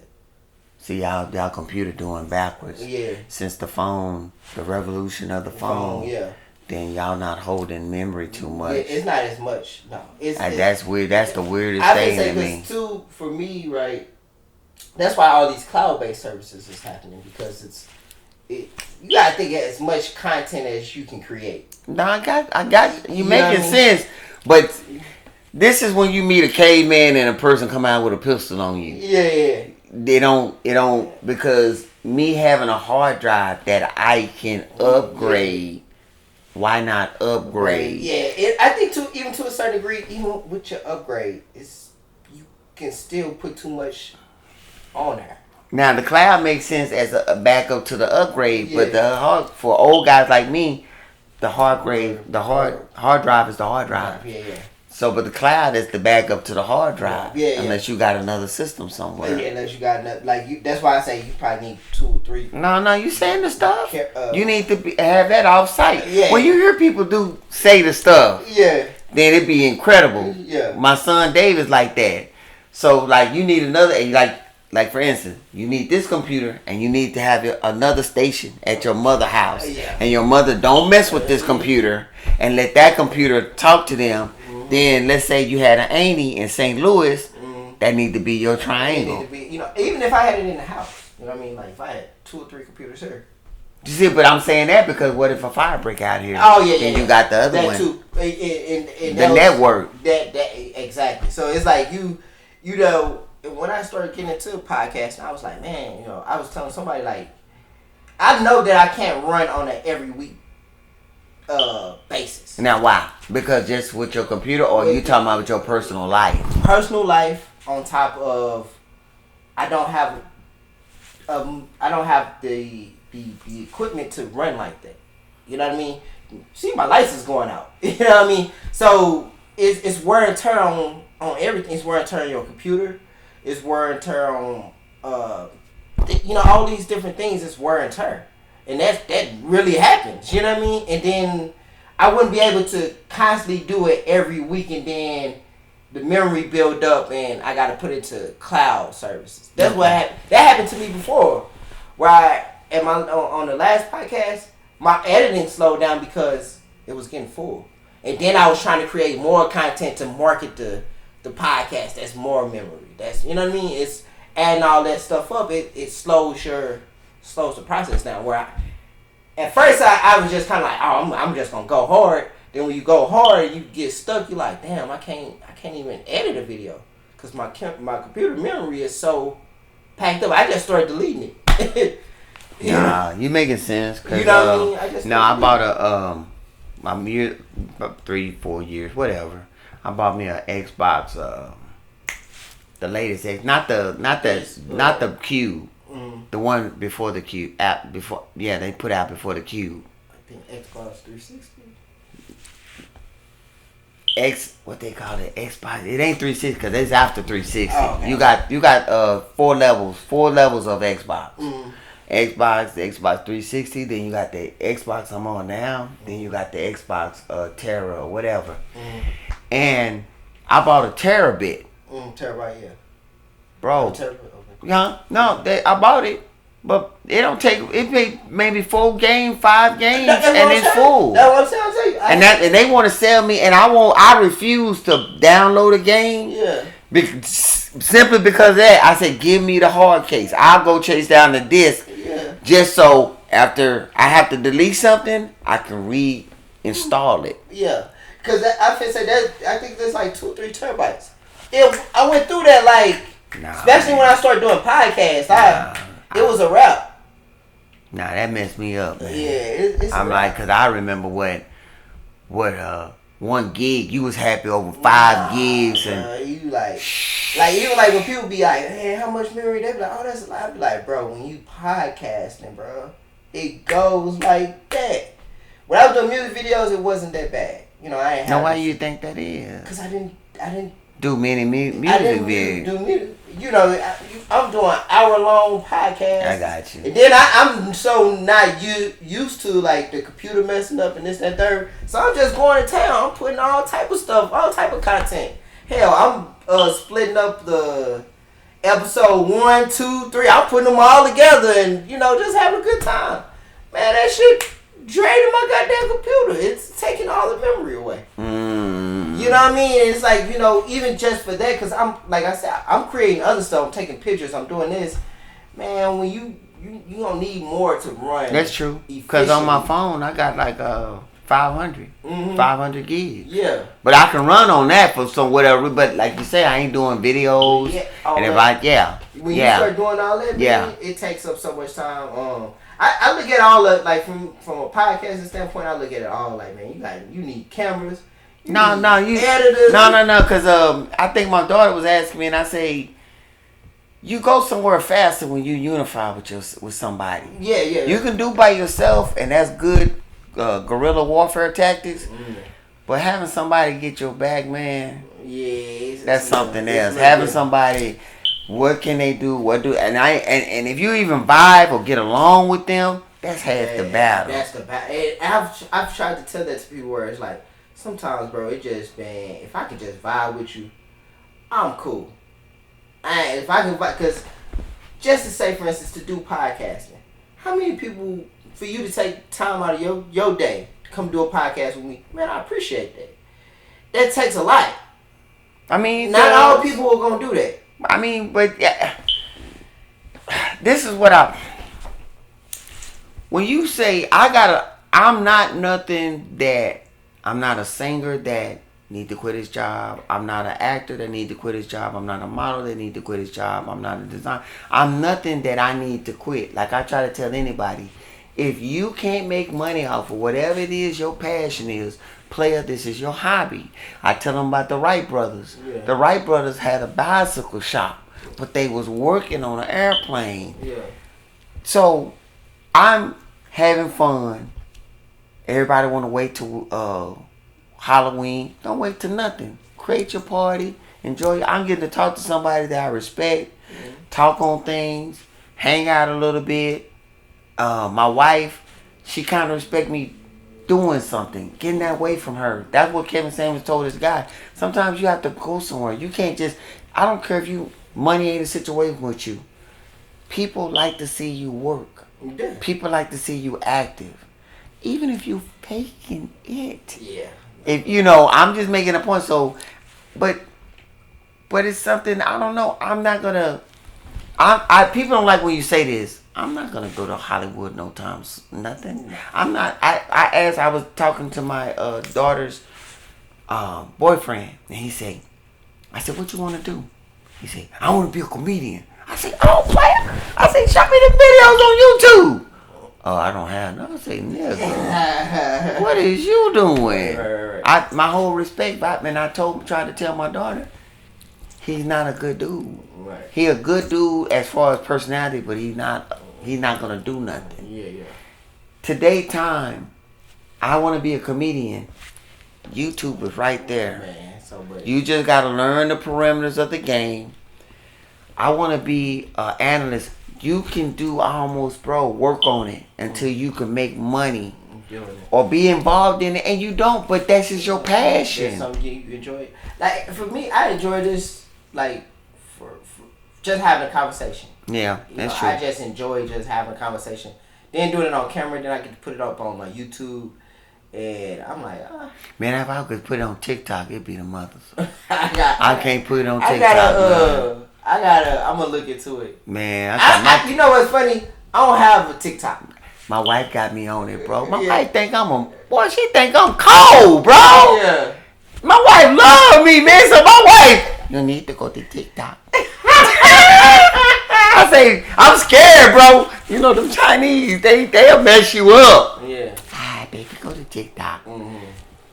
See, y'all computer doing backwards. Yeah. Since the revolution of the phone. Yeah. Then y'all not holding memory too much. It's not as much. No. That's weird. That's the weirdest thing to me. Too, for me, right. That's why all these cloud-based services is happening, because you gotta think of as much content as you can create. No, I got you making sense, but this is when you meet a caveman and a person come out with a pistol on you. Yeah. It don't because me having a hard drive that I can upgrade. Why not upgrade? Yeah, I think even to a certain degree, even with your upgrade, you can still put too much on there. Now the cloud makes sense as a backup to the upgrade, but for old guys like me, the hard drive is the hard drive. Yeah. So, but the cloud is the backup to the hard drive. Yeah. Unless you got another system somewhere. Yeah, unless you got another, that's why I say you probably need 2 or 3. No, you saying the stuff. You need to have that off site. Yeah. When you hear people say the stuff, then it be incredible. Yeah. My son Dave is like that. So, like, you need another, like for instance, you need this computer and you need to have another station at your mother's house. Yeah. And your mother don't mess with this computer and let that computer talk to them. Then let's say you had an auntie in St. Louis That need to be your triangle. Need to be, you know, even if I had it in the house, you know what I mean? Like if I had 2 or 3 computers here. You see, but I'm saying that because what if a fire break out here? Oh yeah, then you got the other that one. Too. And the network. That exactly. So it's like you know, when I started getting into podcasting, I was like, man, you know, I was telling somebody like, I know that I can't run on an every week basis. Now why? Because just with your computer, or you talking about with your personal life? Personal life on top of, I don't have the equipment to run like that. You know what I mean? See, my license going out. You know what I mean? So it's wear and tear on everything. It's wear and tear on your computer. It's wear and tear on you know, all these different things. It's wear and tear, and that really happens. You know what I mean? And then I wouldn't be able to constantly do it every week, and then the memory build up, and I got to put it to cloud services. That's what happened. That happened to me before, where on the last podcast, my editing slowed down because it was getting full, and then I was trying to create more content to market the podcast. That's more memory. That's, you know what I mean. It's adding all that stuff up. It slows the process down. Where at first I was just kind of like, oh, I'm just gonna go hard. Then when you go hard, you get stuck. You're like, damn, I can't even edit a video because my computer memory is so packed up. I just started deleting it. Nah, you making sense. You know what I mean? I bought about 3-4 years, whatever. I bought me an Xbox, the latest X, not the Cube, the one before the Cube. They put out before the Cube. I think Xbox 360. What they call it, Xbox. It ain't 360 because it's after 360. Oh, okay. You got 4 levels of Xbox. Xbox, the Xbox 360. Then you got the Xbox I'm on now. Then you got the Xbox Terra or whatever. And I bought a terabit. Terabyte, yeah. Bro. Terabyte, okay. Yeah, no, I bought it. But it don't take. It maybe 5 games, and it's full. That's what I'm saying. I'll tell you. And they want to sell me, and I refuse to download a game. Yeah. Simply because of that, I said, give me the hard case. I'll go chase down the disc. Yeah. Just so after I have to delete something, I can reinstall it. Yeah. Because I think there's like 2 or 3 terabytes. I went through that especially when I started doing podcasts. It was a wrap. Nah, that messed me up, man. Yeah, I'm like, because I remember what 1 gig, you was happy over 5 gigs. And you even when people be like, hey, how much memory? They be like, oh, that's a lot. I be like, bro, when you podcasting, bro, it goes like that. When I was doing music videos, it wasn't that bad. You know, I ain't. Now, why you think that is? Because I didn't do many music videos. Do music. You know, I'm doing hour-long podcasts. I got you. And then I'm so not used to the computer messing up and this and that third. So I'm just going to town. I'm putting all type of stuff, all type of content. Hell, I'm splitting up the episode 1, 2, 3. I'm putting them all together and just having a good time. Man, that shit draining my goddamn computer. It's taking all the memory away. You know what I mean? It's like, even just for that, because like I said, I'm creating other stuff. I'm taking pictures. I'm doing this. Man, when you don't need more to run. That's true. Because on my phone, I got 500 gigs. Yeah. But I can run on that for some whatever. But like you say, I ain't doing videos. Yeah. And When you start doing all that, man, it takes up so much time. I look at all of from a podcasting standpoint. I look at it all man, you need cameras. Editors. No. Because I think my daughter was asking me, and I say, you go somewhere faster when you unify with somebody. Yeah. You can do by yourself, and that's good guerrilla warfare tactics. But having somebody get your back, man, that's something else. Having somebody, what can they do? And if you even vibe or get along with them, that's half the battle. That's the battle. I've tried to tell that to people where it's like, sometimes, bro, it just, man, if I could just vibe with you, I'm cool. If I can vibe, because just to say, for instance, to do podcasting, how many people, for you to take time out of your day to come do a podcast with me, man, I appreciate that. That takes a lot. I mean, not all people are going to do that. I mean, but yeah, this is what when you say I'm not nothing that, I'm not a singer that need to quit his job. I'm not an actor that need to quit his job. I'm not a model that need to quit his job. I'm not a designer. I'm nothing that I need to quit. Like I try to tell anybody, if you can't make money off of whatever it is your passion is, player, this is your hobby. I tell them about the Wright brothers. Yeah. The Wright brothers had a bicycle shop, but they was working on an airplane. Yeah. So I'm having fun. Everybody want to wait till Halloween. Don't wait till nothing. Create your party. Enjoy. I'm getting to talk to somebody that I respect. Mm-hmm. Talk on things. Hang out a little bit. My wife, she kind of respect me doing something. Getting that away from her. That's what Kevin Samuels told this guy. Sometimes you have to go somewhere. You can't just, I don't care if money ain't a situation with you. People like to see you work. Yeah. People like to see you active. Even if you faking it. Yeah. If I'm just making a point. So, but it's something, I don't know. I'm not gonna. People don't like when you say this. I'm not gonna go to Hollywood no time. Nothing. I'm not. I was talking to my daughter's boyfriend, and he said, I said, what you want to do? He said, I want to be a comedian. I said, oh, player. I said, show me the videos on YouTube. Oh, I don't have none. I say, nigga, what is you doing? Right. My whole respect, man. I tried to tell my daughter, he's not a good dude. Right. He a good dude as far as personality, but he's not gonna do nothing. Yeah. Today time, I want to be a comedian. YouTube is right there. Man, so you just gotta learn the parameters of the game. I want to be an analyst. You can do almost, work on it until you can make money or be involved in it, and you don't, but that's just your passion. That's something you enjoy it. Like, for me, I enjoy this, like, for just having a conversation. Yeah, that's true. I just enjoy just having a conversation. Then doing it on camera, then I get to put it up on my YouTube, and I'm like, Man, if I could put it on TikTok, it'd be the mothers. I can't put it on TikTok. I'm gonna look into it. Man, you know what's funny? I don't have a TikTok. My wife got me on it, bro. My wife think she think I'm cold, bro. Yeah. My wife love me, man. So my wife, you need to go to TikTok. I say, I'm scared, bro. You know, them Chinese, they'll mess you up. Yeah. Baby, go to TikTok. Mm-hmm.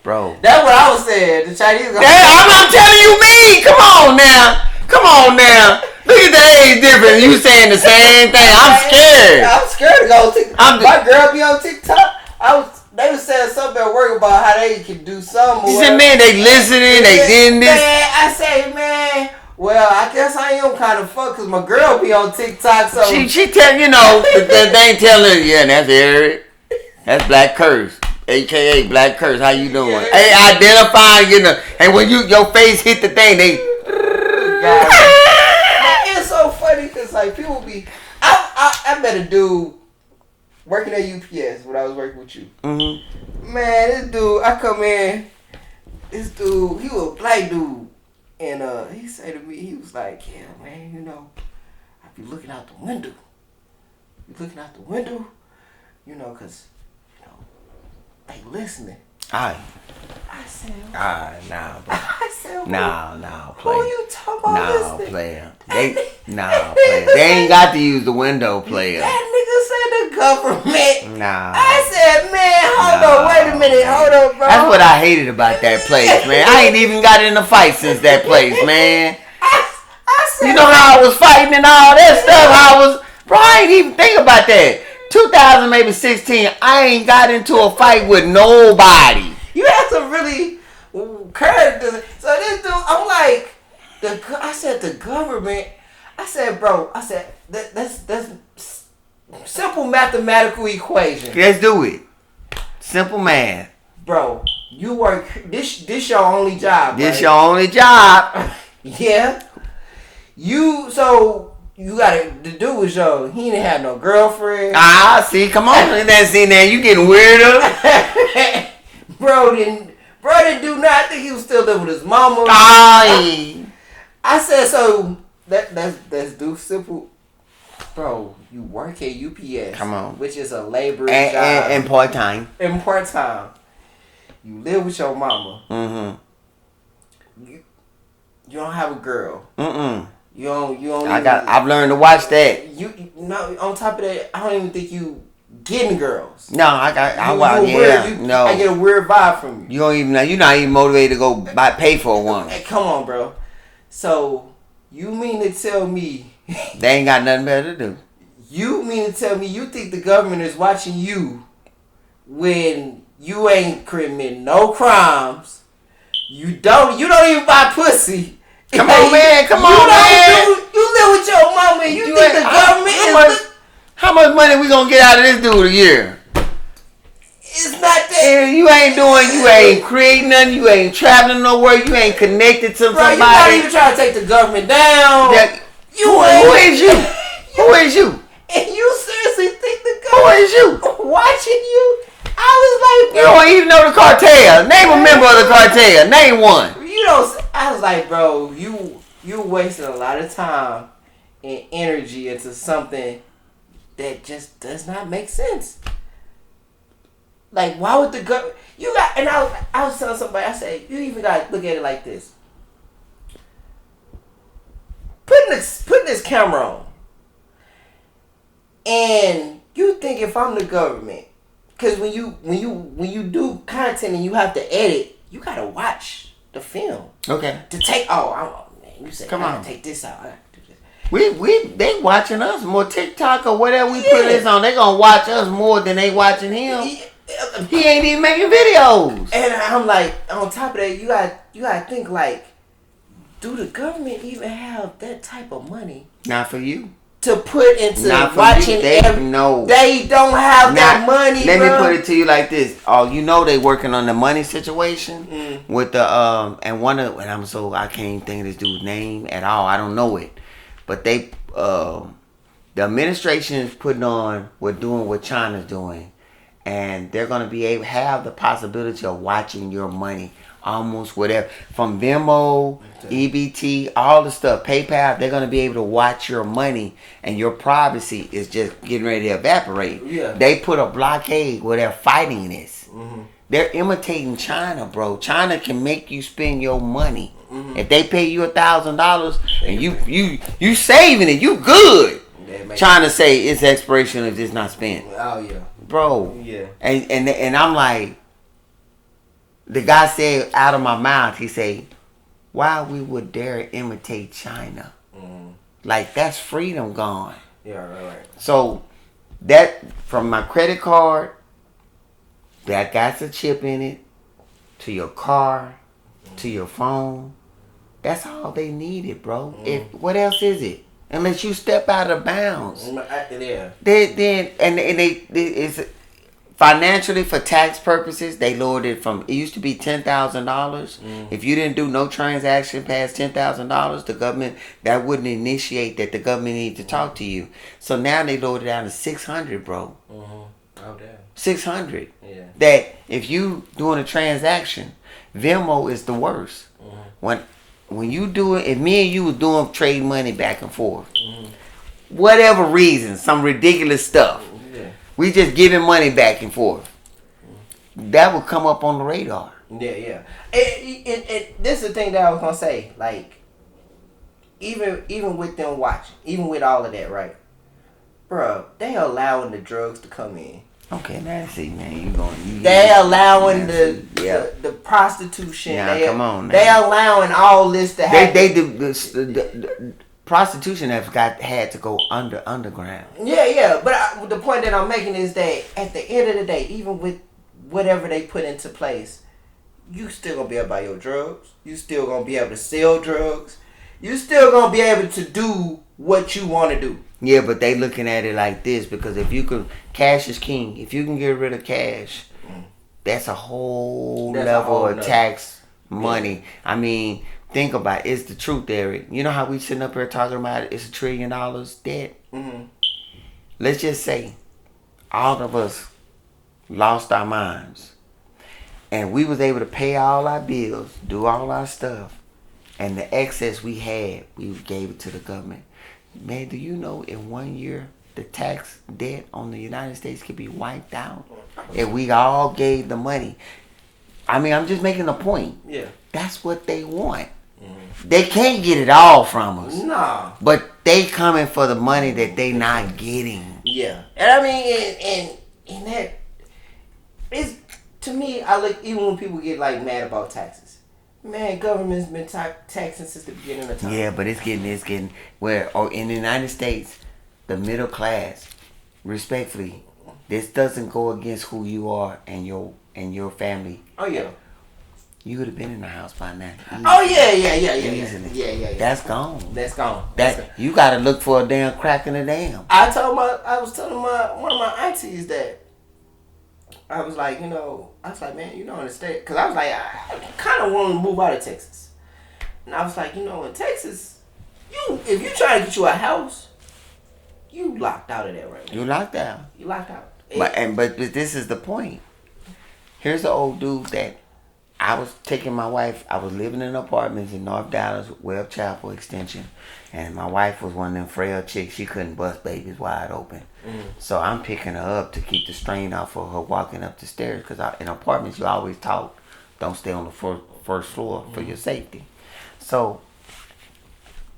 Bro. That's what I was saying. The Chinese. I'm not telling you me. Come on now. Look at the age difference. You saying the same thing. I'm scared. I'm scared to go on TikTok. My girl be on TikTok. They was saying something at work about how they can do something. You said, man, they listening. They did this. Man, I say, man. Well, I guess I am kind of fucked because my girl be on TikTok. So she tell they ain't telling. Yeah, that's Eric. That's BlackCurse. AKA BlackCurse. How you doing? Yeah. Hey, identifying, and when your face hit the thing, they. It's so funny because like people be. I met a dude working at UPS when I was working with you. Mm-hmm. Man, this dude, I come in. This dude, he was a black dude, and he said to me, he was like, "Yeah, man, I be looking out the window. Cause they listening." I said, nah, bro. I said, nah, player. Who you talking about listening? Player. Player. They ain't got to use the window, player. That nigga said the government. Nah. I said, man, hold on, wait a minute, hold on, bro. That's what I hated about that place, man. I ain't even got in a fight since that place, man. I said, you know how I was fighting and all that stuff. Bro, I ain't even think about that. 2000, maybe 16, I ain't got into a fight with nobody. You had some really characters. So this dude, I'm like, I said the government. I said, bro. I said that's simple mathematical equation. Let's do it. Simple math, bro. You work. This your only job. This right? Your only job. Yeah. You got the dude was he didn't have no girlfriend. See, come on, that scene there, you getting weirder. Bro didn't do nothing. I think he was still living with his mama. I said, so Let's do simple. Bro, you work at UPS. Come on. Which is a labor job. And part-time. And part-time. You live with your mama. Mm-hmm. You don't have a girl. Mm-mm. You don't I've learned to watch that. You know, on top of that, I don't even think you getting girls. No, I get a weird vibe from you. You don't even know. You're not even motivated to go pay for a woman. Hey, come on, bro. So you mean to tell me they ain't got nothing better to do? You mean to tell me you think the government is watching you when you ain't committing no crimes? You don't even buy pussy. Come on, man. Come on, man. You live with your mama and you think the government is... How much money we gonna get out of this dude a year? It's not that. And you ain't creating nothing. You ain't traveling nowhere. You ain't connected to somebody. You're not even trying to take the government down. Who is you? Who is you? And you seriously think the government... Who is you? Watching you? I was like... You don't even know the cartel. Name a member of the cartel. Name one. I was like, bro, you wasting a lot of time and energy into something that just does not make sense. Like, why would the government... I was telling somebody, I said, you even got to look at it like this. Putting this camera on. And you think if I'm the government, because when you do content and you have to edit, you got to watch the film. Okay. To take... you say, come on, take this out. They watching us more. TikTok or whatever we put this on, they gonna watch us more than they watching him. He ain't even making videos. And I'm like, on top of that, you got to think like, do the government even have that type of money? Not for you. To put into watching they don't have that money. Let me put it to you like this. Oh, you know they working on the money situation with the I can't even think of this dude's name at all. I don't know it. But they the administration is putting on doing what China's doing, and they're gonna be able have the possibility of watching your money. Almost whatever from Venmo, EBT, all the stuff, PayPal, they're gonna be able to watch your money, and your privacy is just getting ready to evaporate. Yeah. They put a blockade where they're fighting this. Mm-hmm. They're imitating China, bro. China can make you spend your money. Mm-hmm. If they pay you $1,000 and you saving it, you good. China say it's expiration if it's not spent. Oh yeah, bro. Yeah. And I'm like. The guy said out of my mouth, he said, why we would dare imitate China? Mm. Like, that's freedom gone. Yeah, right. So, that, from my credit card, that got a chip in it, to your car, to your phone, that's all they needed, bro. What else is it? Unless you step out of bounds. Yeah. It's... Financially, for tax purposes, they lowered it from, it used to be $10,000. If you didn't do no transaction past $10,000, the government, that wouldn't initiate that the government needs to talk to you. So now they lowered it down to $600, bro. Oh, damn. $600. Yeah. That if you doing a transaction, Venmo is the worst. When you do it, if me and you was doing trade money back and forth, whatever reason, some ridiculous stuff. We just giving money back and forth. That would come up on the radar. Yeah. And this is the thing that I was gonna say. Like, even with them watching, even with all of that, right, bro? They allowing the drugs to come in. Okay, now see, man, they allowing the prostitution. Yeah, come on. Now. They allowing all this to happen. They do the prostitution had to go underground. Yeah. But the point that I'm making is that at the end of the day, even with whatever they put into place, you still gonna be able to buy your drugs. You still gonna be able to sell drugs. You still gonna be able to do what you want to do. Yeah, but they looking at it like this because if you could, cash is king. If you can get rid of cash, that's a whole level of tax money. Yeah. I mean. Think about it. It's the truth, Eric. You know how we sitting up here talking about it's $1 trillion debt? Mm-hmm. Let's just say all of us lost our minds and we was able to pay all our bills, do all our stuff, and the excess we had, we gave it to the government. Man, do you know in 1 year the tax debt on the United States could be wiped out if we all gave the money? I mean, I'm just making a point. Yeah. That's what they want. Mm-hmm. They can't get it all from us. Nah. But they coming for the money that they not getting. Yeah. And I mean, and that is, to me, I look, even when people get like mad about taxes. Man, government's been taxing since the beginning of time. Yeah, but it's getting where, in the United States, the middle class, respectfully, this doesn't go against who you are and your family. Oh yeah. You would have been in the house by now. Easily. Oh yeah. Easily. Yeah. That's gone. You gotta look for a damn crack in the dam. I was telling one of my aunties that I was like, man, in the state, because I was like, I kind of want to move out of Texas, and I was like, in Texas, if you try to get you a house, you locked out of that right now. You locked out. But this is the point. Here's the old dude that I was taking my wife. I was living in apartments in North Dallas, Webb Chapel Extension, and my wife was one of them frail chicks. She couldn't bust babies wide open. So I'm picking her up to keep the strain off of her walking up the stairs. Because in apartments, you always talk, don't stay on the first floor for your safety. So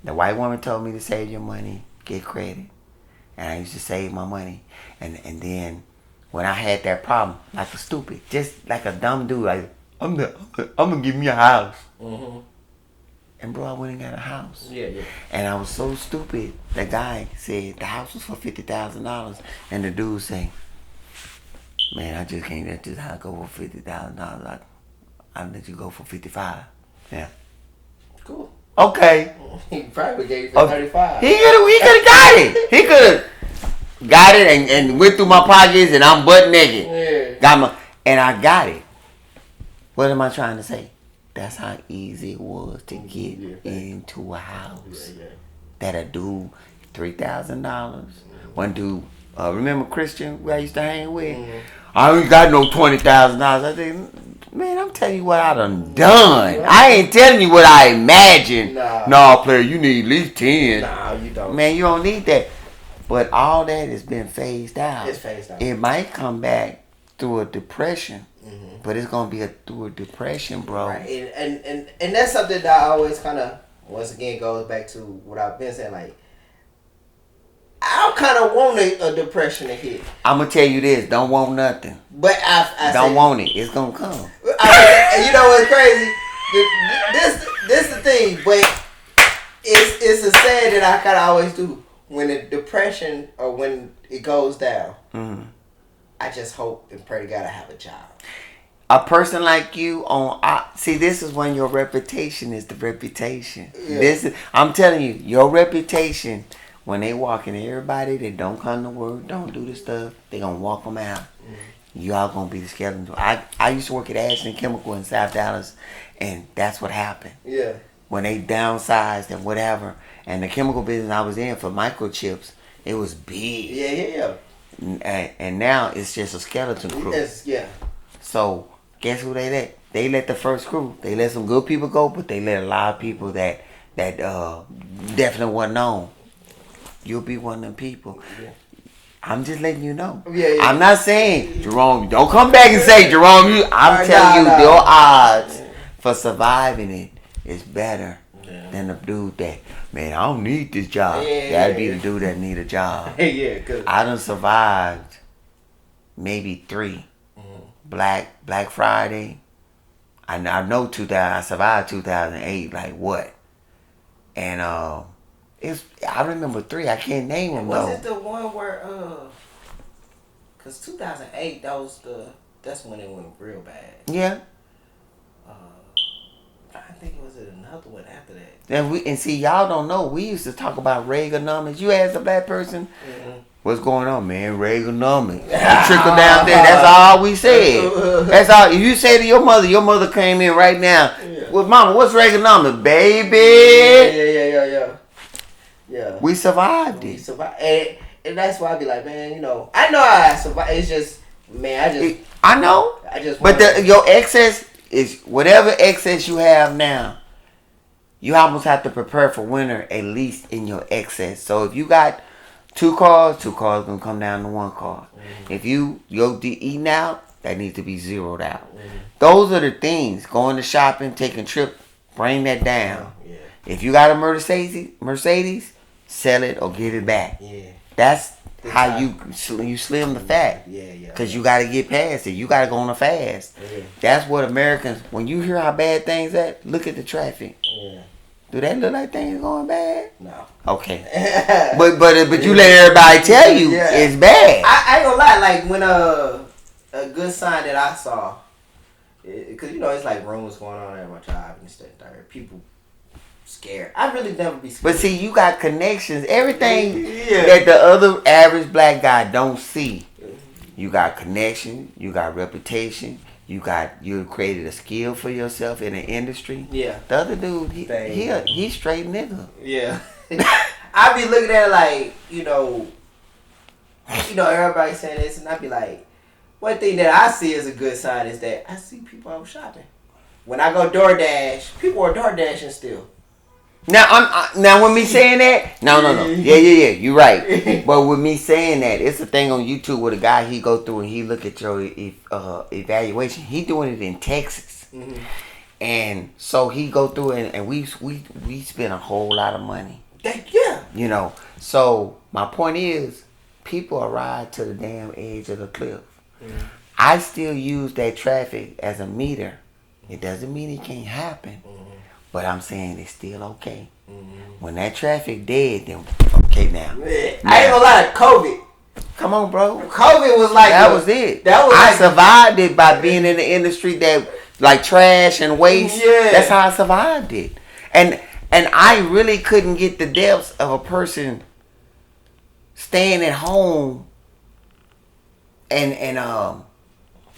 the white woman told me to save your money, get credit. And I used to save my money. And then when I had that problem, like a stupid, just like a dumb dude, like, I'm gonna give me a house. Mm-hmm. And bro, I went and got a house. Yeah. And I was so stupid. The guy said the house was for $50,000, and the dude said, "Man, I just can't let this house go for $50,000. I'll let you go for $55." Yeah. Cool. Okay. He probably gave you for $35. He could have got it. He could have got it and went through my pockets, and I'm butt naked. Yeah. And I got it. What am I trying to say? That's how easy it was to get into a house. That'll do $3,000. One dude, remember Christian, who I used to hang with? I ain't got no $20,000. I said, man, I'm telling you what I done. I ain't telling you what I imagined. Nah, player, you need at least 10. Nah, you don't. Man, you don't need that. But all that has been phased out. It's phased out. It might come back through a depression. But it's gonna be through a depression, bro. Right, and that's something that I always kind of, once again, goes back to what I've been saying. Like, I kind of want a depression to hit. I'm gonna tell you this: don't want nothing. But I don't want it. It's gonna come. You know what's crazy? This the thing, but it's a saying that I kind of always do when the depression or when it goes down. Mm-hmm. I just hope and pray to God I have a job. A person like you see, this is when your reputation is the reputation. Yeah. I'm telling you, your reputation, when they walk in, everybody that don't come to work, don't do this stuff, they gonna walk them out. Y'all gonna be the skeleton. I used to work at Ashton Chemical in South Dallas, and that's what happened. Yeah. When they downsized and whatever, and the chemical business I was in for microchips, it was big. Yeah. And now it's just a skeleton crew. So guess who they let? They let the first crew. They let some good people go, but they let a lot of people that definitely wasn't known. You'll be one of them people. Yeah. I'm just letting you know. Yeah. I'm not saying, Jerome, don't come back and say, Jerome, I'm telling you, your odds for surviving it is better than the dude that, man, I don't need this job. That'd be the dude that need a job. Cause I done survived maybe 3. Black Friday. I know 2000. I survived 2008. Like what? And I remember 3. I can't name them though. Was it the one where cause 2008 that's when it went real bad. Yeah. I think it was another one after that. And see, y'all don't know. We used to talk about Reaganomics. You ask a black person, what's going on, man? Reaganomics. Trickle down there. That's all we said. That's all. If you say to your mother came in right now. Yeah. Well, mama, what's Reaganomics, baby? Yeah. We survived it. We survived. And that's why I be like, man, I know I survived. It's just, man, I know. But your excess is whatever excess you have now. you almost have to prepare for winter at least in your excess. So if you got two cars gonna come down to one car. Mm-hmm. If you eating out, that needs to be zeroed out. Mm-hmm. Those are the things. Going to shopping, taking a trip, bring that down. Yeah. If you got a Mercedes, sell it or give it back. Yeah. That's how you slim the fat. Yeah. Because you got to get past it. You got to go on a fast. Yeah. That's what Americans, when you hear how bad things at, look at the traffic. Yeah. Do that look like things going bad? No. Okay. but you let everybody tell you it's bad. I ain't gonna lie. Like when a good sign that I saw, because it's like rumors going on at my job and stuff. People scared. I really never be scared. But see, you got connections. Everything that the other average black guy don't see. You got connection. You got reputation. You created a skill for yourself in the industry. Yeah. The other dude, he straight nigga. Yeah. I be looking at it like, everybody saying this, and I be like, one thing that I see as a good sign is that I see people out shopping. When I go DoorDash, people are DoorDashing still. Now with me saying that, no, yeah, you're right. But with me saying that, it's a thing on YouTube where the guy he go through and he look at your evaluation. He doing it in Texas, and so he go through and we spend a whole lot of money. Yeah. So my point is, people arrive to the damn edge of the cliff. I still use that traffic as a meter. It doesn't mean it can't happen. But I'm saying it's still okay. When that traffic dead, then okay now. I ain't gonna lie, COVID. Come on, bro. COVID was like that was it. I survived it by being in the industry that like trash and waste. Yeah. That's how I survived it. And I really couldn't get the depths of a person staying at home and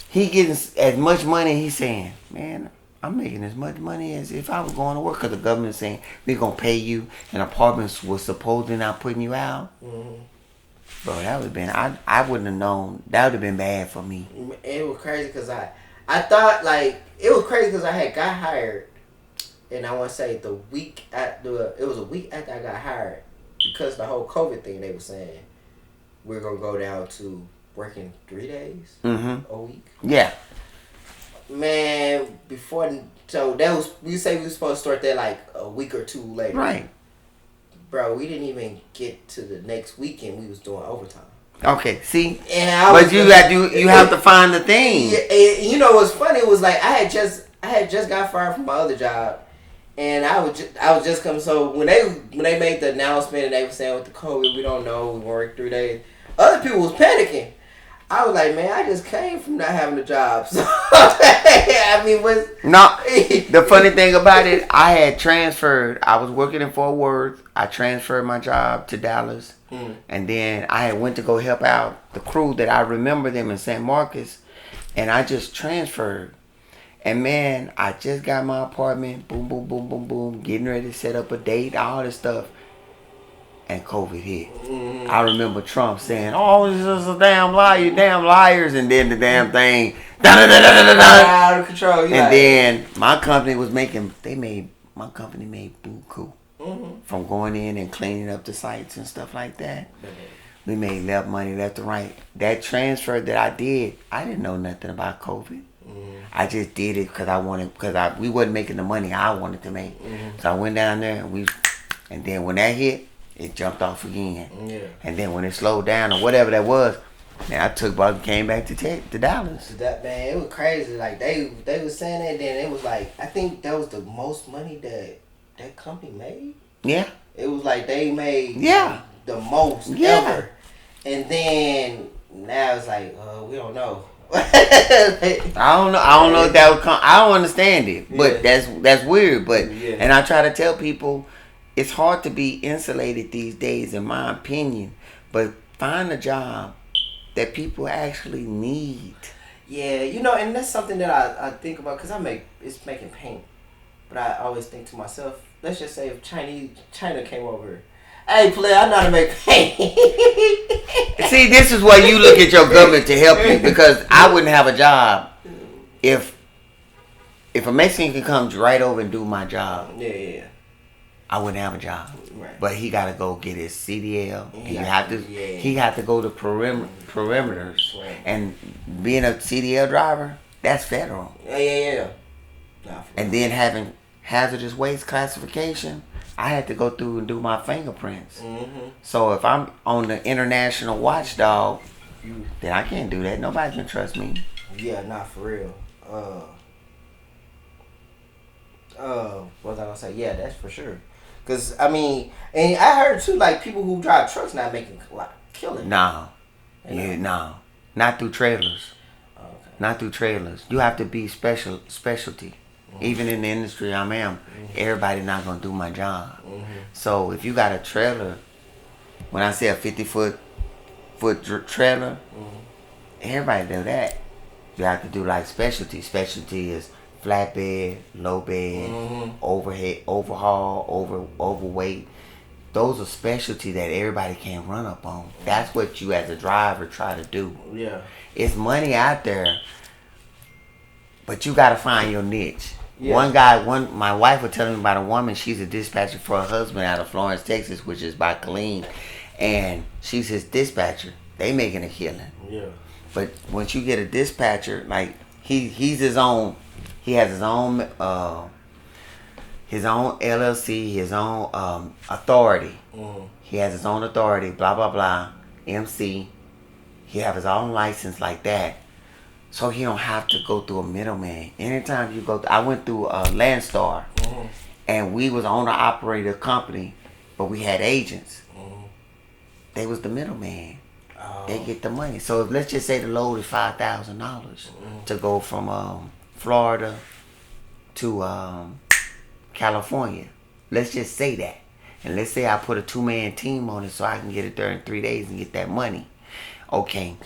he getting as much money. He's saying, man, I'm making as much money as if I was going to work, because the government's saying we're going to pay you and apartments was supposedly not putting you out. Bro, that would have been, I wouldn't have known. That would have been bad for me. It was crazy because I thought, like, it was crazy because I had got hired, and I want to say it was a week after I got hired, because the whole COVID thing, they were saying we're going to go down to working 3 days a week. Yeah. Man, so that was, we say we were supposed to start that like a week or two later. Right. Bro, we didn't even get to the next weekend. We was doing overtime. Okay, see? But you have to find the thing. And what's funny was like I had just got fired from my other job, and I was just coming. So when they made the announcement and they were saying with the COVID, we don't know, we work 3 days. Other people was panicking. I was like, man, I just came from not having a job. So, I mean, the funny thing about it, I had transferred. I was working in Fort Worth. I transferred my job to Dallas. And then I had went to go help out the crew that I remember them in San Marcos. And I just transferred. And man, I just got my apartment. Boom, boom, boom, boom, boom. Getting ready to set up a date, all this stuff. And COVID hit. I remember Trump saying, "Oh, this is a damn lie, you damn liars," and then the damn thing out of control. And then my company made buku from going in and cleaning up the sites and stuff like that. We made money left and right. That transfer that I did, I didn't know nothing about COVID. I just did it because we wasn't making the money I wanted to make. So I went down there and then when that hit, it jumped off again. Yeah. And then when it slowed down or whatever that was, man, I came back to Dallas. That, man, it was crazy. Like they was saying that, then it was like, I think that was the most money that company made. Yeah. It was like they made the most ever. And then now it's like, we don't know. I don't know if that would come. I don't understand it, but that's weird. But and I try to tell people, it's hard to be insulated these days, in my opinion. But find a job that people actually need. Yeah, and that's something that I think about, because it's making paint. But I always think to myself, let's just say if China came over, hey, player, I know how to make paint. See, this is why you look at your government to help you, because I wouldn't have a job if a Mexican could come right over and do my job. Yeah. I wouldn't have a job. Right. But he got to go get his CDL. And He had to go to perimeters. Right. And being a CDL driver, that's federal. Yeah. And then having hazardous waste classification, I had to go through and do my fingerprints. Mm-hmm. So if I'm on the international watchdog, then I can't do that. Nobody can trust me. Yeah, not for real. What was I gonna say? Yeah, that's for sure. Cause I mean, and I heard too, like people who drive trucks not making like killing. No, not through trailers. Okay. Not through trailers. You have to be specialty. Mm-hmm. Even in the industry I'm in, everybody not gonna do my job. Mm-hmm. So if you got a trailer, when I say a 50-foot trailer, everybody do that. You have to do like specialty. Specialty is flatbed, low bed, overhead, overhaul, overweight. Those are specialty that everybody can't run up on. That's what you as a driver try to do. Yeah. It's money out there, but you gotta find your niche. Yeah. My wife was telling me about a woman, she's a dispatcher for her husband out of Florence, Texas, which is by Killeen, and she's his dispatcher. They making a killing. Yeah. But once you get a dispatcher, like he's his own. He has his own LLC, his own authority. He has his own authority, blah, blah, blah, MC. He have his own license like that. So he don't have to go through a middleman. Anytime you go, I went through Landstar, and we was owner operator company, but we had agents. They was the middleman. They get the money. So let's just say the load is $5,000 to go from Florida to California. Let's just say that. And let's say I put a 2-man team on it so I can get it there in 3 days and get that money. Okay.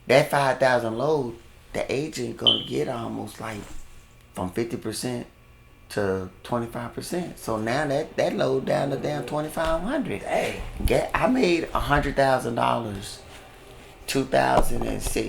That 5,000 load, the agent gonna get almost like from 50% to 25%. So now that load down to damn 2,500. Dang. I made $100,000 2006.